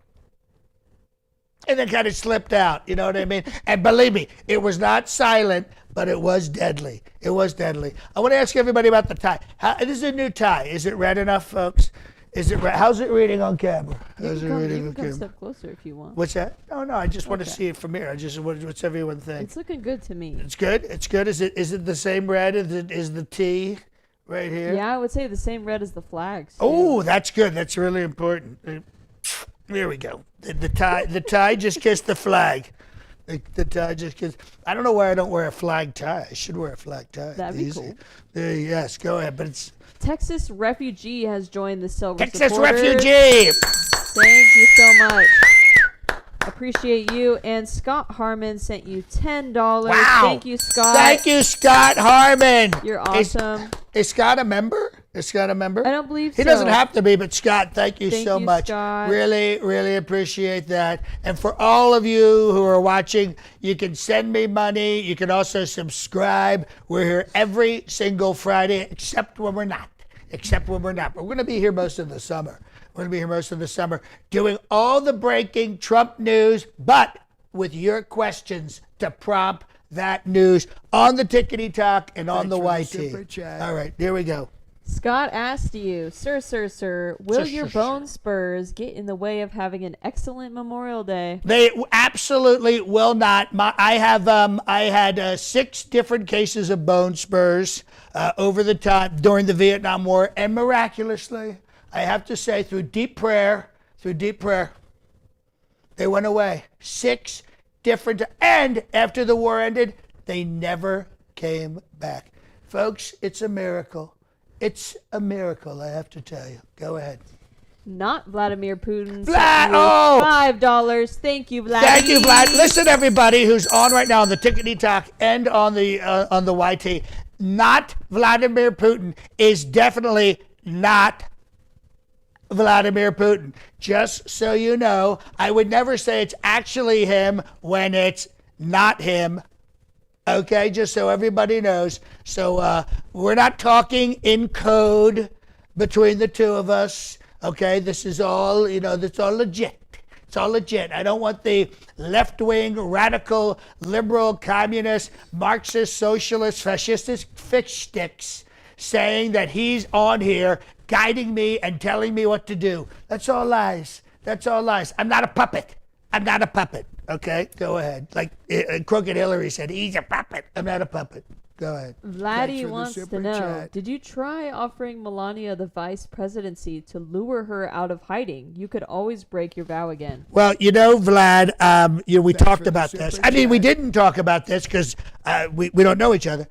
and then kind of slipped out. You know what I mean? And believe me, it was not silent, but it was deadly. It was deadly. I want to ask everybody about the tie. This is a new tie. Is it red enough, folks? Is it red? How's it reading on camera? How's it reading on camera? You can come step closer if you want. What's that? No, I just want to see it from here. What's everyone think? It's looking good to me. It's good? It's good? Is it the same red as the T right here? Yeah, I would say the same red as the flags. Oh, that's good. That's really important. There we go. The tie just kissed the flag. The tie just kissed. I don't know why I don't wear a flag tie. I should wear a flag tie. That'd be cool. Yes, go ahead. But it's Texas Refugee has joined the Silver Texas Supporters. Refugee. Thank you so much. Appreciate you. And Scott Harmon sent you $10. Wow. Thank you, Scott. Thank you, Scott Harmon. You're awesome. Is Scott a member? Is Scott a member? I don't believe He so. doesn't have to be, but Scott, thank you so much. Scott. Really, really appreciate that. And for all of you who are watching, you can send me money. You can also subscribe. We're here every single Friday, except when we're not. But we're going to be here most of the summer. Doing all the breaking Trump news, but with your questions to prompt that news on the Tickety Tock and on the YT. All right, here we go. Scott asked you, sir, will your bone spurs get in the way of having an excellent Memorial Day? They absolutely will not. I had 6 different cases of bone spurs over the time during the Vietnam War, and miraculously, I have to say, through deep prayer, they went away. 6 different, and after the war ended, they never came back. Folks, it's a miracle. It's a miracle, I have to tell you. Go ahead. Not Vladimir Putin. $5. Thank you, Vlad. Thank you, Vlad. Listen, everybody who's on right now on the Tickety Tock and on the YT. Not Vladimir Putin is definitely not Vladimir Putin. Just so you know, I would never say it's actually him when it's not him. Okay, just so everybody knows. So we're not talking in code between the two of us. Okay, this is all, that's all legit. It's all legit. I don't want the left-wing, radical, liberal, communist, Marxist, socialist, fascist fish sticks saying that he's on here guiding me and telling me what to do. That's all lies. I'm not a puppet. Okay, go ahead. Like Crooked Hillary said, he's a puppet. I'm not a puppet. Go ahead. Vladdy wants to know, did you try offering Melania the vice presidency to lure her out of hiding? You could always break your vow again. Well, Vlad, we talked about this. I mean, we didn't talk about this because we don't know each other,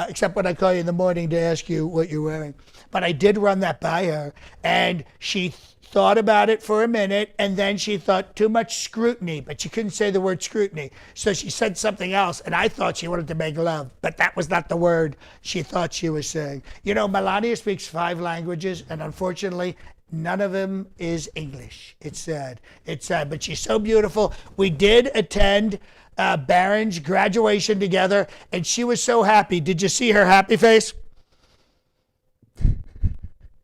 except when I call you in the morning to ask you what you're wearing. But I did run that by her, and she thought about it for a minute, and then she thought too much scrutiny, but she couldn't say the word scrutiny. So she said something else, and I thought she wanted to make love, but that was not the word she thought she was saying. Melania speaks 5 languages, and unfortunately, none of them is English. It's sad, but she's so beautiful. We did attend Barron's graduation together, and she was so happy. Did you see her happy face?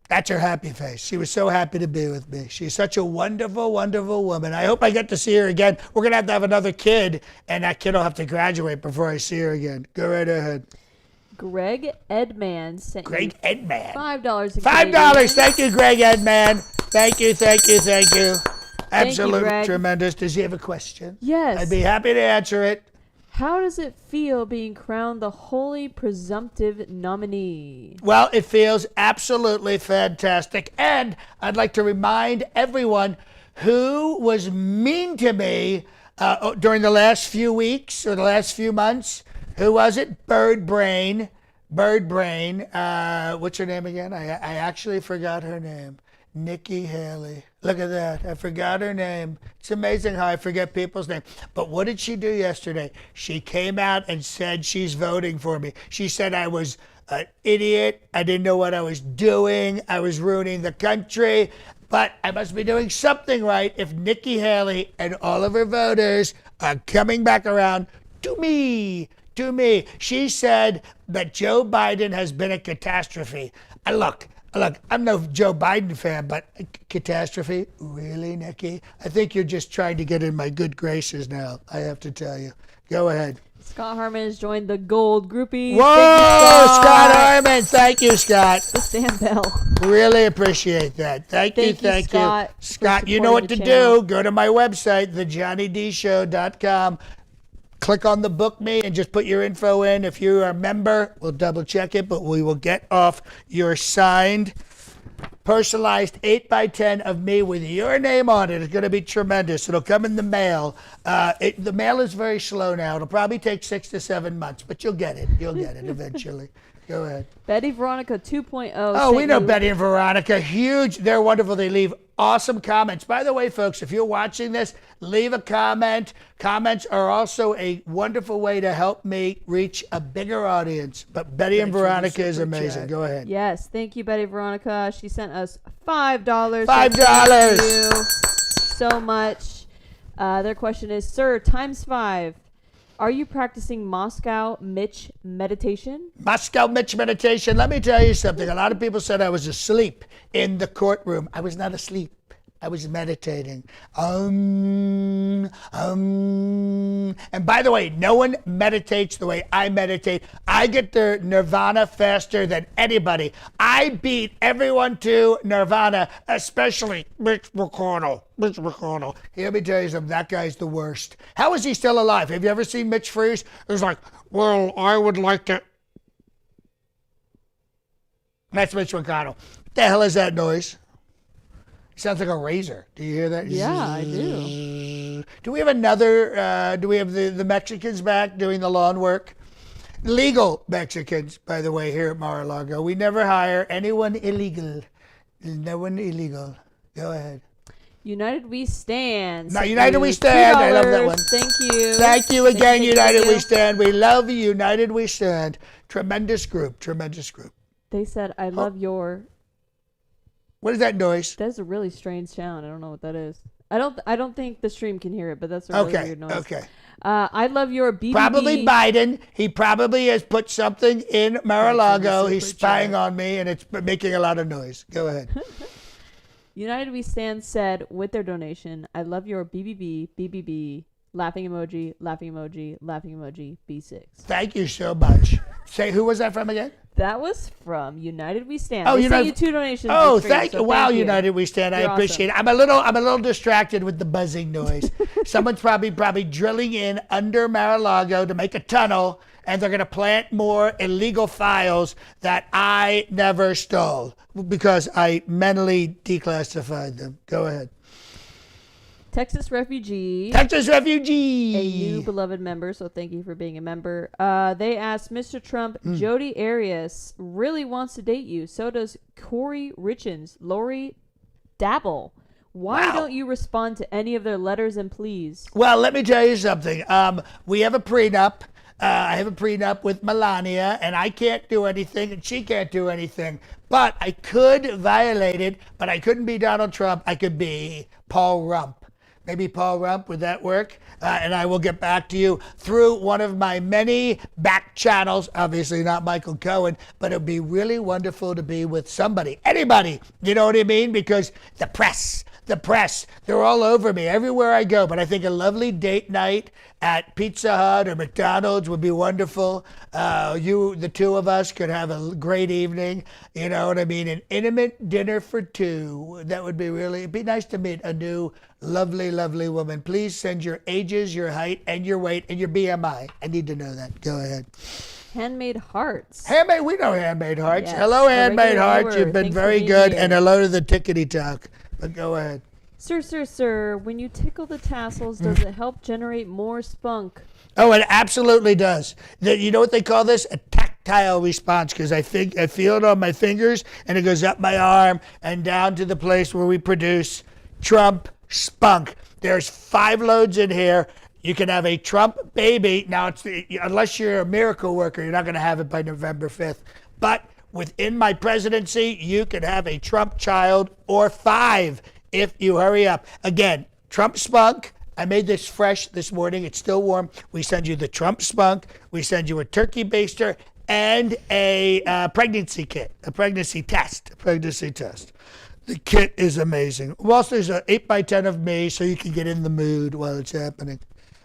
That's her happy face. She was so happy to be with me. She's such a wonderful, wonderful woman. I hope I get to see her again. We're going to have another kid, and that kid will have to graduate before I see her again. Go right ahead. Greg Edman sent you $5. $5. Thank you, Greg Edman. Thank you. Absolutely tremendous. Does he have a question? Yes. I'd be happy to answer it. How does it feel being crowned the holy presumptive nominee? Well, it feels absolutely fantastic. And I'd like to remind everyone who was mean to me during the last few weeks or the last few months. Who was it? Bird Brain. Bird Brain. What's her name again? I actually forgot her name. Nikki Haley. Look at that. I forgot her name. It's amazing how I forget people's names. But what did she do yesterday? She came out and said she's voting for me. She said I was an idiot. I didn't know what I was doing. I was ruining the country. But I must be doing something right if Nikki Haley and all of her voters are coming back around to me. To me. She said that Joe Biden has been a catastrophe. Look, I'm no Joe Biden fan, but catastrophe? Really, Nikki? I think you're just trying to get in my good graces now, I have to tell you. Go ahead. Scott Harmon has joined the Gold Groupie. Whoa, Scott Harmon. Thank you, Scott. The Stan Bell. Really appreciate that. Thank you. Scott, you know what to do. Go to my website, thejohnnydshow.com. Click on the book me and just put your info in. If you're a member, we'll double check it, but we will get off your signed, personalized 8x10 of me with your name on it. It's going to be tremendous. It'll come in the mail. The mail is very slow now. It'll probably take 6 to 7 months, but you'll get it. You'll get it eventually. Go ahead. Betty Veronica 2.0. Oh, we know Betty and Veronica. Huge. They're wonderful. They leave awesome comments. By the way, folks, if you're watching this, leave a comment. Comments are also a wonderful way to help me reach a bigger audience. But Betty and Veronica is amazing. Go ahead. Yes. Thank you, Betty Veronica. She sent us $5. $5. Thank you so much. Their question is, sir, times 5. Are you practicing Moscow Mitch meditation? Moscow Mitch meditation. Let me tell you something. A lot of people said I was asleep in the courtroom. I was not asleep. I was meditating. And by the way, no one meditates the way I meditate. I get to nirvana faster than anybody. I beat everyone to nirvana, especially Mitch McConnell. Let me tell you something. That guy's the worst. How is he still alive? Have you ever seen Mitch freeze? It's like, well, I would like to. That's Mitch McConnell. What the hell is that noise? Sounds like a razor. Do you hear that? Yeah, I do. Do we have another, do we have the Mexicans back doing the lawn work? Legal Mexicans, by the way, here at Mar-a-Lago. We never hire anyone illegal. No one illegal. Go ahead. United We Stand. No, United We Stand. I love that one. Thank you. Thank you again, United We Stand. We love you, United We Stand. Tremendous group. They said, I love your... What is that noise? That's a really strange sound. I don't know what that is. I don't think the stream can hear it, but that's a really weird noise. Okay. I love your BBB. Probably Biden. He probably has put something in Mar-a-Lago. He's spying on me, and it's making a lot of noise. Go ahead. United We Stand said with their donation, I love your BBB, laughing emoji, B6. Thank you so much. Say, who was that from again? That was from United We Stand. Oh, they sent you 2 donations. Oh, thank you. Wow, you. United We Stand. You're I appreciate it. I'm a little distracted with the buzzing noise. Someone's probably drilling in under Mar-a-Lago to make a tunnel, and they're going to plant more illegal files that I never stole because I mentally declassified them. Go ahead. Texas refugee. A new beloved member, so thank you for being a member. They asked Mr. Trump, Jodi Arias really wants to date you. So does Corey Richins, Lori Dabble. Why don't you respond to any of their letters and pleas? Well, let me tell you something. We have a prenup. I have a prenup with Melania, and I can't do anything, and she can't do anything. But I could violate it, but I couldn't be Donald Trump. I could be Paul Rump. Maybe Paul Rump, would that work? And I will get back to you through one of my many back channels, obviously not Michael Cohen, but it would be really wonderful to be with somebody, anybody, you know what I mean? Because the press, they're all over me everywhere I go. But I think a lovely date night at Pizza Hut or McDonald's would be wonderful. The two of us could have a great evening. You know what I mean? An intimate dinner for 2. That would be it'd be nice to meet a new lovely, lovely woman. Please send your ages, your height, and your weight, and your BMI. I need to know that. Go ahead. Handmade Hearts. We know Handmade Hearts. Yes, hello, Handmade Hearts. You've been very good. Here. And hello to the Tickety Tock. But go ahead. Sir, when you tickle the tassels, does it help generate more spunk? Oh, it absolutely does. You know what they call this? A tactile response because I feel it on my fingers and it goes up my arm and down to the place where we produce Trump spunk. There's 5 loads in here. You can have a Trump baby. Now, unless you're a miracle worker, you're not going to have it by November 5th. But within my presidency, you can have a Trump child or 5 if you hurry up. Again, Trump spunk. I made this fresh this morning. It's still warm. We send you the Trump spunk. We send you a turkey baster and a pregnancy kit, a pregnancy test. The kit is amazing. Well, there's an 8x10 of me so you can get in the mood while it's happening.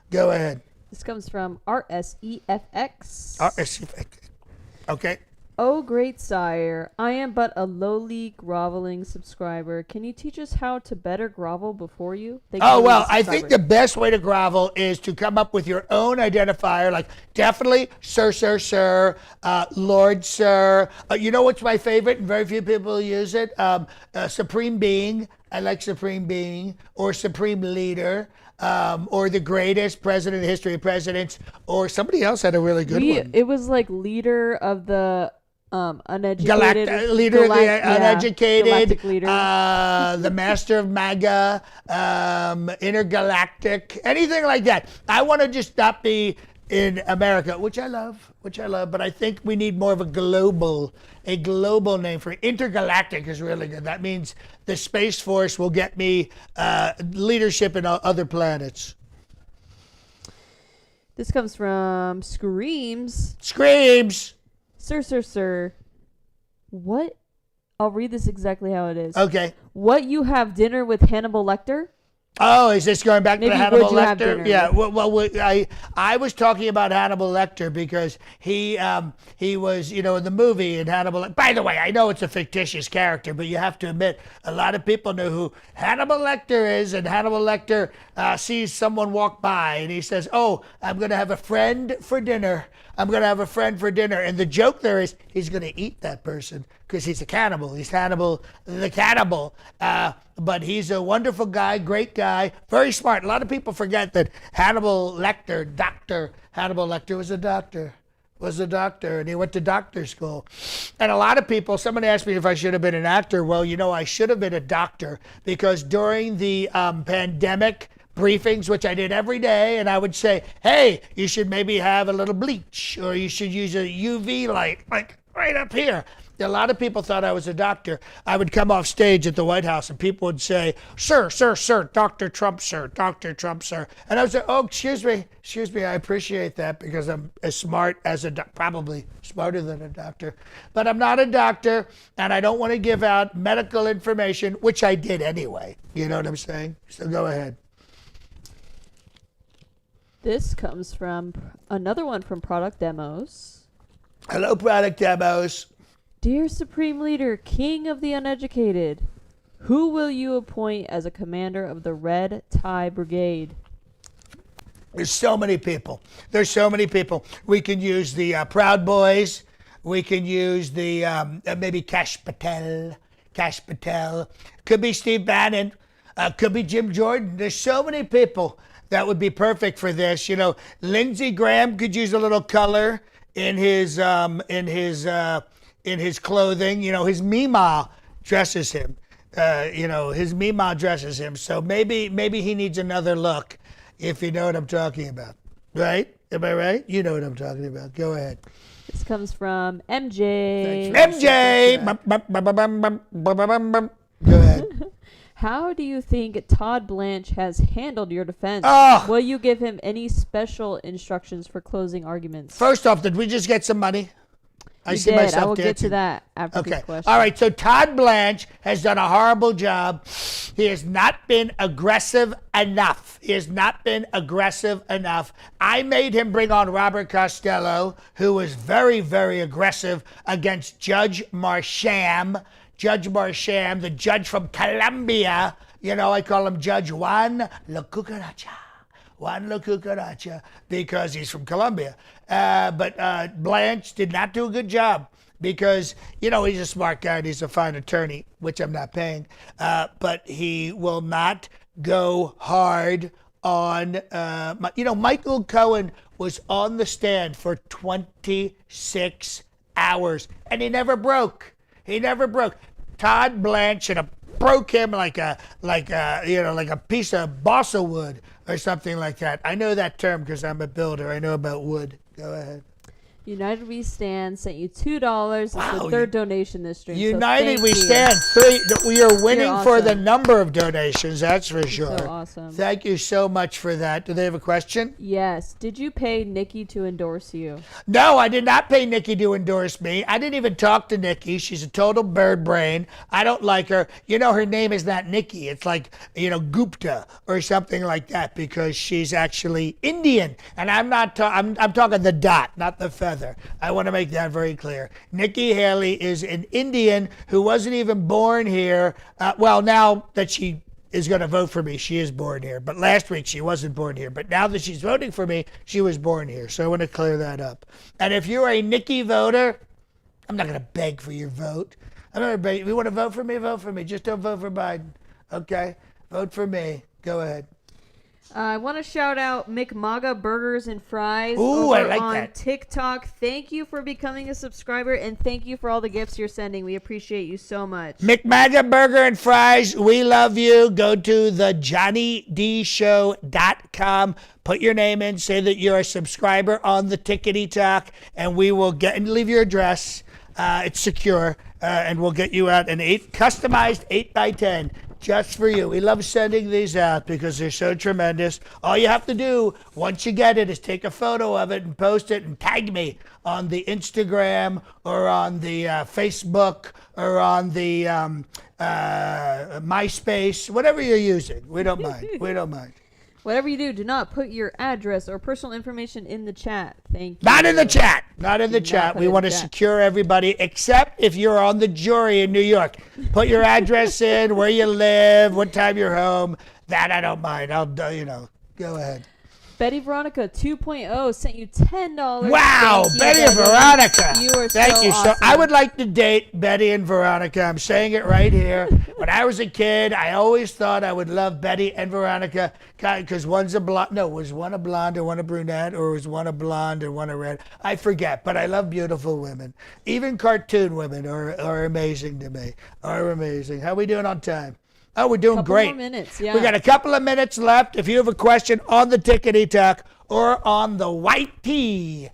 Go ahead. This comes from RSEFX. RSEFX. Okay. Oh, great sire, I am but a lowly groveling subscriber. Can you teach us how to better grovel before you? I think the best way to grovel is to come up with your own identifier, like definitely sir, lord, sir. You know what's my favorite, and very few people use it? Supreme being. I like supreme being, or supreme leader. Or the greatest president in the history of presidents, or somebody else had a really good one. It was like leader of the uneducated. Uneducated. Leader. The master of MAGA, intergalactic, anything like that. I want to just not be in America, which I love, but I think we need more of a global name for it. Intergalactic is really good. That means the Space Force will get me leadership in other planets. This comes from Screams. Sir. What? I'll read this exactly how it is. Okay. What, you have dinner with Hannibal Lecter? Oh, is this going back to Hannibal Lecter? Yeah. Well, I was talking about Hannibal Lecter because he was, in the movie in Hannibal. By the way, I know it's a fictitious character, but you have to admit a lot of people know who Hannibal Lecter is, and Hannibal Lecter sees someone walk by and he says, "Oh, I'm going to have a friend for dinner. And the joke there is he's going to eat that person because he's a cannibal. He's Hannibal the cannibal. But he's a wonderful guy, great guy, very smart. A lot of people forget that Hannibal Lecter was a doctor. And he went to doctor school. And a lot of people, somebody asked me if I should have been an actor. Well, I should have been a doctor because during the pandemic briefings, which I did every day, and I would say, hey, you should maybe have a little bleach, or you should use a UV light, like right up here. A lot of people thought I was a doctor. I would come off stage at the White House, and people would say, sir, Dr. Trump, sir. And I would say, oh, excuse me, I appreciate that because I'm as smart as probably smarter than a doctor. But I'm not a doctor, and I don't want to give out medical information, which I did anyway. You know what I'm saying? So go ahead. This comes from another one from Product Demos. Hello, Product Demos. Dear Supreme Leader, King of the Uneducated, who will you appoint as a commander of the Red Tie Brigade? There's so many people. We can use the Proud Boys. We can use the maybe Kash Patel. Could be Steve Bannon. Could be Jim Jordan. There's so many people that would be perfect for this. Lindsey Graham could use a little color in his clothing. His Mima dresses him. So maybe he needs another look, if you know what I'm talking about. Right? Am I right? You know what I'm talking about. Go ahead. This comes from MJ. Go ahead. How do you think Todd Blanche has handled your defense? Will you give him any special instructions for closing arguments? First off, did we just get some money? I will get to that after this question. All right, so Todd Blanche has done a horrible job. He has not been aggressive enough. I made him bring on Robert Costello, who was very, very aggressive against Judge Marsham, the judge from Colombia. I call him Judge Juan La Cucaracha, because he's from Colombia. But Blanche did not do a good job because, he's a smart guy and he's a fine attorney, which I'm not paying. But he will not go hard on, Michael Cohen was on the stand for 26 hours, and he never broke. Todd Blanche should have broke him like a piece of balsa wood or something like that. I know that term because I'm a builder. I know about wood. Go ahead. United We Stand sent you $2. It's the third donation this stream. United We Stand. We are winning for the number of donations, that's for sure. So awesome. Thank you so much for that. Do they have a question? Yes. Did you pay Nikki to endorse you? No, I did not pay Nikki to endorse me. I didn't even talk to Nikki. She's a total bird brain. I don't like her. You know, her name is not Nikki. It's like, Gupta or something like that because she's actually Indian. And I'm not I'm talking the dot, not the feather. I want to make that very clear. Nikki Haley is an Indian who wasn't even born here. Now that she is going to vote for me, she is born here. But last week she wasn't born here. But now that she's voting for me, she was born here. So I want to clear that up. And if you're a Nikki voter, I'm not going to beg for your vote. I'm not going to beg. If you want to vote for me, vote for me. Just don't vote for Biden. Okay? Vote for me. Go ahead. I want to shout out McMaga Burgers and Fries over on that. TikTok. Thank you for becoming a subscriber, and thank you for all the gifts you're sending. We appreciate you so much. McMaga Burger and Fries, we love you. Go to the JohnnyDShow.com. Put your name in. Say that you're a subscriber on the Tickety Tock, and we will get and leave your address. It's secure, and we'll get you out an customized 8x10. Just for you. We love sending these out because they're so tremendous. All you have to do once you get it is take a photo of it and post it and tag me on the Instagram or on the Facebook or on the MySpace, whatever you're using. We don't mind. We don't mind. Whatever you do not put your address or personal information in the chat. Thank you. Not in the chat. Not in the chat. We want to secure everybody, except if you're on the jury in New York. Put your address in, where you live, what time you're home. That I don't mind. I'll, go ahead. Betty Veronica 2.0 sent you $10. Wow, Betty and Veronica. You are Thank you. awesome. So I would like to date Betty and Veronica. I'm saying it right here. When I was a kid, I always thought I would love Betty and Veronica because one's a blonde. No, was one a blonde or one a brunette, or was one a blonde or one a red? I forget, but I love beautiful women. Even cartoon women are amazing to me. Are amazing. How we doing on time? Oh, we're doing great. Couple more minutes, yeah. We got a couple of minutes left. If you have a question on the Tickety Tock or on the white tea,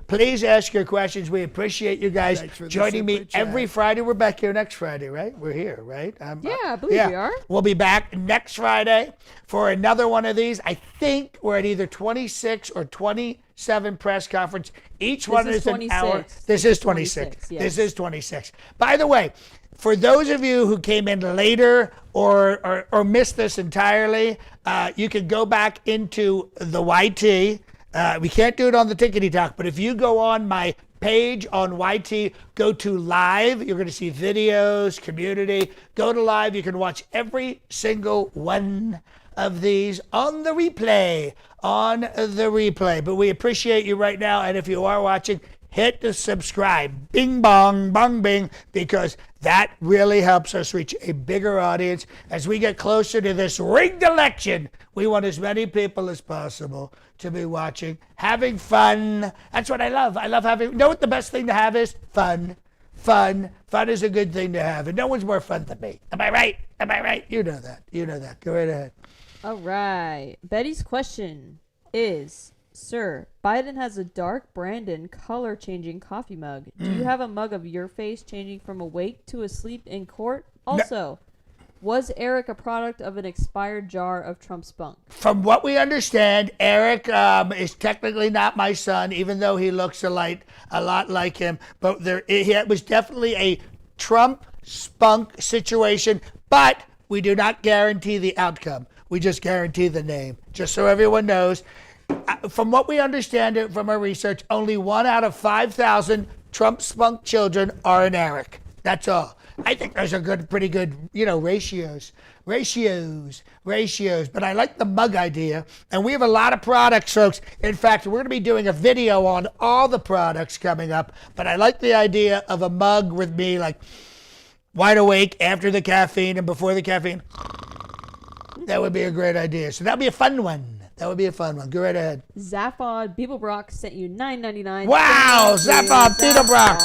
please ask your questions. We appreciate you guys joining me every Friday. We're back here next Friday, right? We're here, right? I believe we are. We'll be back next Friday for another one of these. I think we're at either 26 or 27 press conference. Each one is an hour. This is 26. Yes. This is 26. By the way, for those of you who came in later or missed this entirely, you can go back into the YT. We can't do it on the Tickety Tock, but if you go on my page on YT, go to live. You're going to see videos, community. Go to live. You can watch every single one of these on the replay. But we appreciate you right now, and if you are watching, hit the subscribe, bing bong, bong bing, because that really helps us reach a bigger audience. As we get closer to this rigged election, we want as many people as possible to be watching, having fun. That's what I love. I love having, you know what the best thing to have is? Fun. Fun is a good thing to have, and no one's more fun than me. Am I right? You know that. Go right ahead. All right. Betty's question is, Sir, Biden has a dark Brandon color-changing coffee mug. Do you have a mug of your face changing from awake to asleep in court? Also, was Eric a product of an expired jar of Trump spunk? From what we understand, Eric is technically not my son, even though he looks a lot like him. But it was definitely a Trump spunk situation. But we do not guarantee the outcome. We just guarantee the name, just so everyone knows. From what we understand it from our research, only 1 out of 5,000 Trump spunk children are an Eric. That's all. I think those are pretty good, ratios. But I like the mug idea, and we have a lot of products, folks. In fact, we're going to be doing a video on all the products coming up. But I like the idea of a mug with me, like wide awake after the caffeine and before the caffeine. That would be a great idea. So that'll be a fun one. That would be a fun one. Go right ahead. Zaphod Beeblebrock sent you $9.99. Wow, Zaphod Beeblebrock.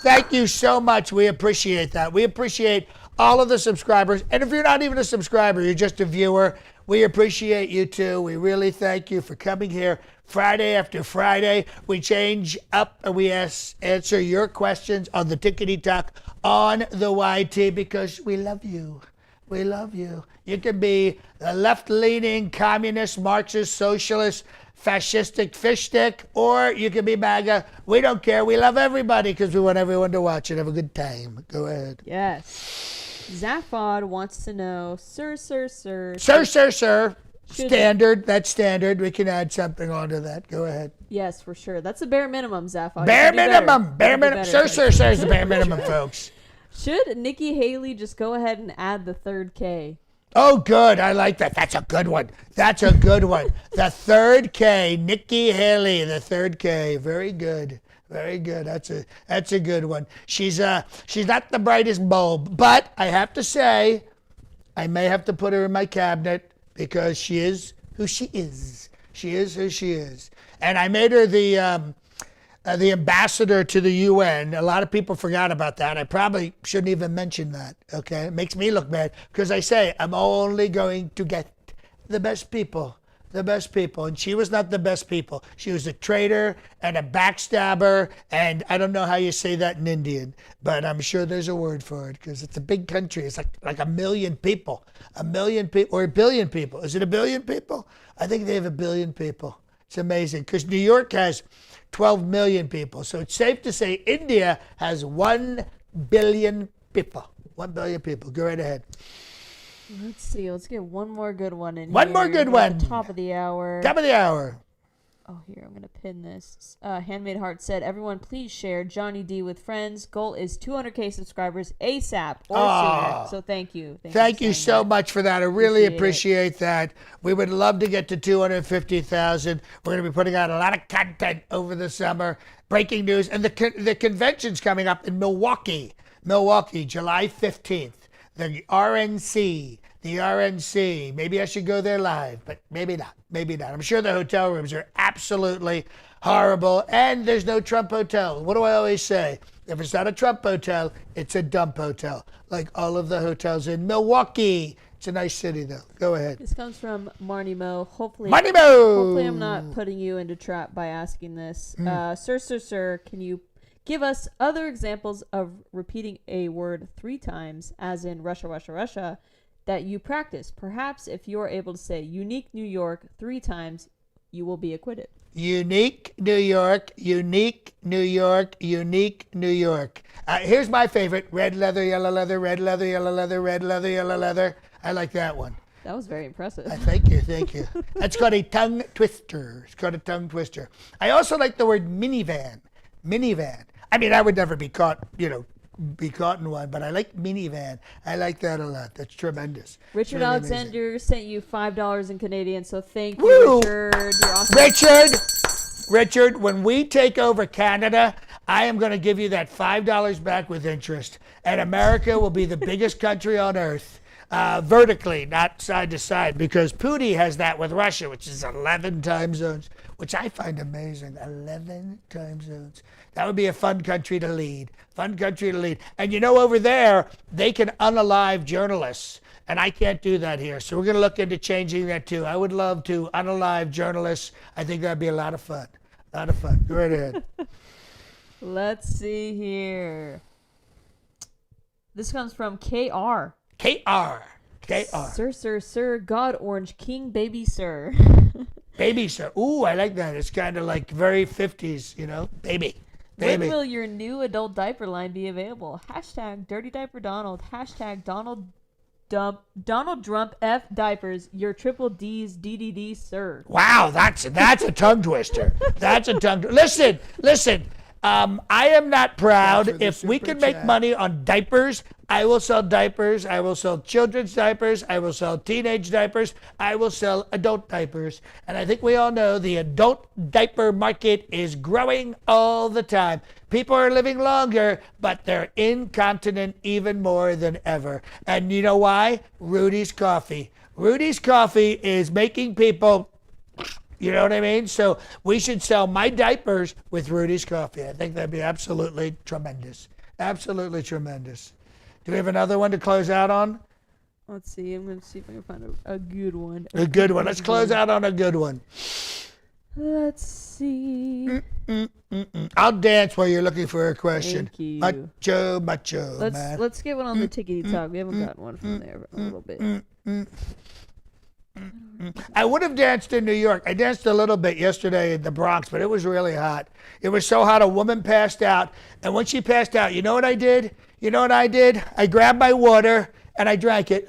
Thank you so much. We appreciate that. We appreciate all of the subscribers. And if you're not even a subscriber, you're just a viewer, we appreciate you too. We really thank you for coming here Friday after Friday. We change up and we answer your questions on the Tickety Tock on the YT because we love you. We love you. You can be a left-leaning, communist, Marxist, socialist, fascistic fish stick, or you can be MAGA. We don't care. We love everybody because we want everyone to watch and have a good time. Go ahead. Yes. Zaphod wants to know, sir. Standard. That's standard. We can add something onto that. Go ahead. Yes, for sure. That's the bare minimum, Zaphod. Bare minimum. Bare minimum. Sir is the bare minimum, folks. Should Nikki Haley just go ahead and add the third K? Oh, good. I like that. That's a good one. The third K, Nikki Haley, the third K. Very good. Very good. That's a good one. She's not the brightest bulb, but I have to say, I may have to put her in my cabinet because she is who she is. She is who she is. And I made her the ambassador to the UN. A lot of people forgot about that. I probably shouldn't even mention that, okay? It makes me look bad because I say I'm only going to get the best people. And she was not the best people. She was a traitor and a backstabber, and I don't know how you say that in Indian, but I'm sure there's a word for it because it's a big country. It's like a million people. Or a billion people. Is it a billion people? I think they have a billion people. It's amazing because New York has 12 million people. So it's safe to say India has 1 billion people. 1 billion people. Go right ahead. Let's see. Let's get one more good one in here. One more good one. Top of the hour. Oh, here, I'm going to pin this. Handmade Heart said, everyone please share Johnny D with friends. Goal is 200K subscriibers ASAP or sooner. So thank you. Thank you so much for that. I really appreciate that. We would love to get to 250,000. We're going to be putting out a lot of content over the summer. Breaking news. And the convention's coming up in Milwaukee, July 15th. The RNC. Maybe I should go there live, but maybe not. I'm sure the hotel rooms are absolutely horrible, and there's no Trump hotel. What do I always say? If it's not a Trump hotel, it's a dump hotel, like all of the hotels in Milwaukee. It's a nice city, though. Go ahead. This comes from Marnie Mo. Hopefully I'm not putting you into trap by asking this. Sir, can you give us other examples of repeating a word 3 times, as in Russia, that you practice? Perhaps if you're able to say unique New York 3 times, you will be acquitted. Unique New York, unique New York, unique New York. Here's my favorite. Red leather, yellow leather, red leather, yellow leather, red leather, yellow leather. I like that one. That was very impressive. Thank you. That's called a tongue twister. I also like the word minivan. I mean, I would never be caught in one, but I like minivan. I like that a lot. That's tremendous. Richard really Alexander amazing. sent you $5 in Canadian, so thank you, Richard. You're awesome. Richard, when we take over Canada, I am going to give you that $5 back with interest, and America will be the biggest country on earth. Vertically, not side to side, because Putin has that with Russia, which is 11 time zones, which I find amazing. 11 time zones. That would be a fun country to lead. And over there, they can unalive journalists, and I can't do that here. So we're going to look into changing that too. I would love to unalive journalists. I think that'd be a lot of fun. Go right ahead. Let's see here. This comes from KR. Sir, God Orange King, baby sir. Baby sir. Ooh, I like that. It's kind of like very 50s, baby. When will your new adult diaper line be available? # Dirty Diaper Donald. # Donald Trump F diapers. Your triple D's DDD, sir. Wow, that's a tongue twister. Listen. I am not proud. If we can make money on diapers, I will sell diapers. I will sell children's diapers. I will sell teenage diapers. I will sell adult diapers. And I think we all know the adult diaper market is growing all the time. People are living longer, but they're incontinent even more than ever. And you know why? Rudy's Coffee. Rudy's Coffee is making people You know what I mean? So we should sell my diapers with Rudy's coffee. I think that'd be absolutely tremendous. Absolutely tremendous. Do we have another one to close out on? Let's see. I'm going to see if I can find a good one. A good one. Let's close out on a good one. Let's see. I'll dance while you're looking for a question. Thank you. Macho, man. Let's get one on the Tickety Tock. We haven't gotten one from there for a little bit. I would have danced in New York. I danced a little bit yesterday in the Bronx, but it was really hot. It was so hot, a woman passed out. And when she passed out, you know what I did? I grabbed my water and I drank it.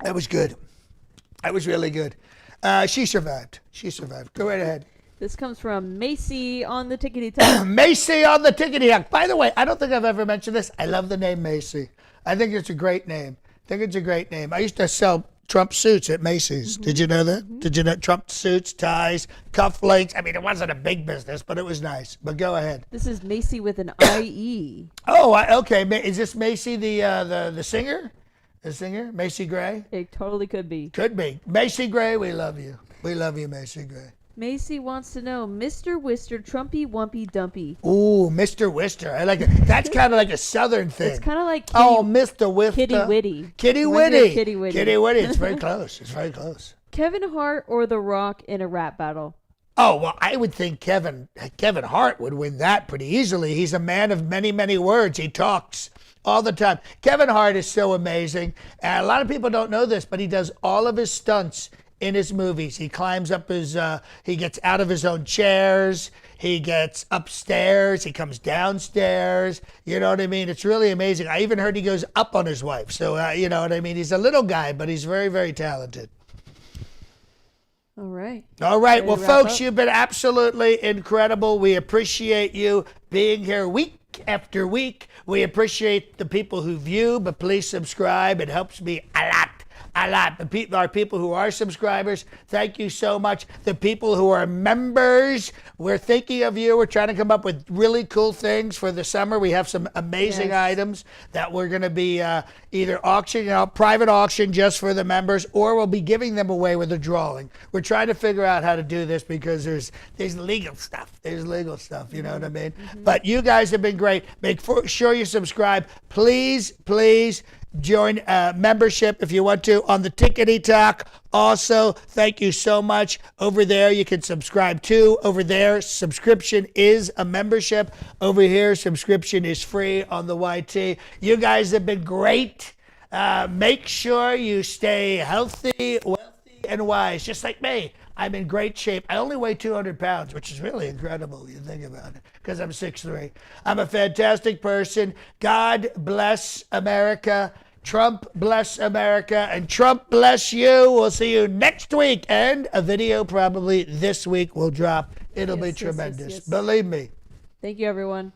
That was good. That was really good. She survived. Go right ahead. This comes from Macy on the Tickety Tock. Macy on the Tickety Tock. By the way, I don't think I've ever mentioned this. I love the name Macy. I think it's a great name. I used to sell Trump suits at Macy's. Mm-hmm. Did you know that? Mm-hmm. Did you know Trump suits, ties, cufflinks? I mean, it wasn't a big business, but it was nice. But go ahead. This is Macy with an IE. Oh, okay. Is this Macy the singer? The singer? Macy Gray? It totally could be. Could be. Macy Gray, we love you. We love you, Macy Gray. Macy wants to know, Mr. Wister, Trumpy, Wumpy, Dumpy. Ooh, Mr. Wister. I like it. That's kind of like a Southern thing. It's kind of like Mr. Wister. Kitty Witty. Kitty Witty. Kitty Witty. Kitty Witty. It's very close. Kevin Hart or The Rock in a rap battle? Oh, well, I would think Kevin Hart would win that pretty easily. He's a man of many, many words. He talks all the time. Kevin Hart is so amazing. And a lot of people don't know this, but he does all of his stunts in his movies. He climbs up he gets out of his own chairs. He gets upstairs. He comes downstairs. You know what I mean? It's really amazing. I even heard he goes up on his wife. So, you know what I mean? He's a little guy, but he's very, very talented. All right. Well, folks, you've been absolutely incredible. We appreciate you being here week after week. We appreciate the people who view, but please subscribe. It helps me a lot. Our people who are subscribers, thank you so much. The people who are members, we're thinking of you. We're trying to come up with really cool things for the summer. We have some amazing items that we're going to be either auctioning out, private auction just for the members, or we'll be giving them away with a drawing. We're trying to figure out how to do this because there's legal stuff. You know what I mean? Mm-hmm. But you guys have been great. Make sure you subscribe. Please join membership if you want to on the Tickety Tock. Also, thank you so much. Over there, you can subscribe too. Over there, subscription is a membership. Over here, subscription is free on the YT. You guys have been great. Make sure you stay healthy, wealthy, and wise, just like me. I'm in great shape. I only weigh 200 pounds, which is really incredible when you think about it, because I'm 6'3". I'm a fantastic person. God bless America. Trump bless America, and Trump bless you. We'll see you next week, and a video probably this week will drop. It'll be tremendous. Yes. Believe me. Thank you, everyone.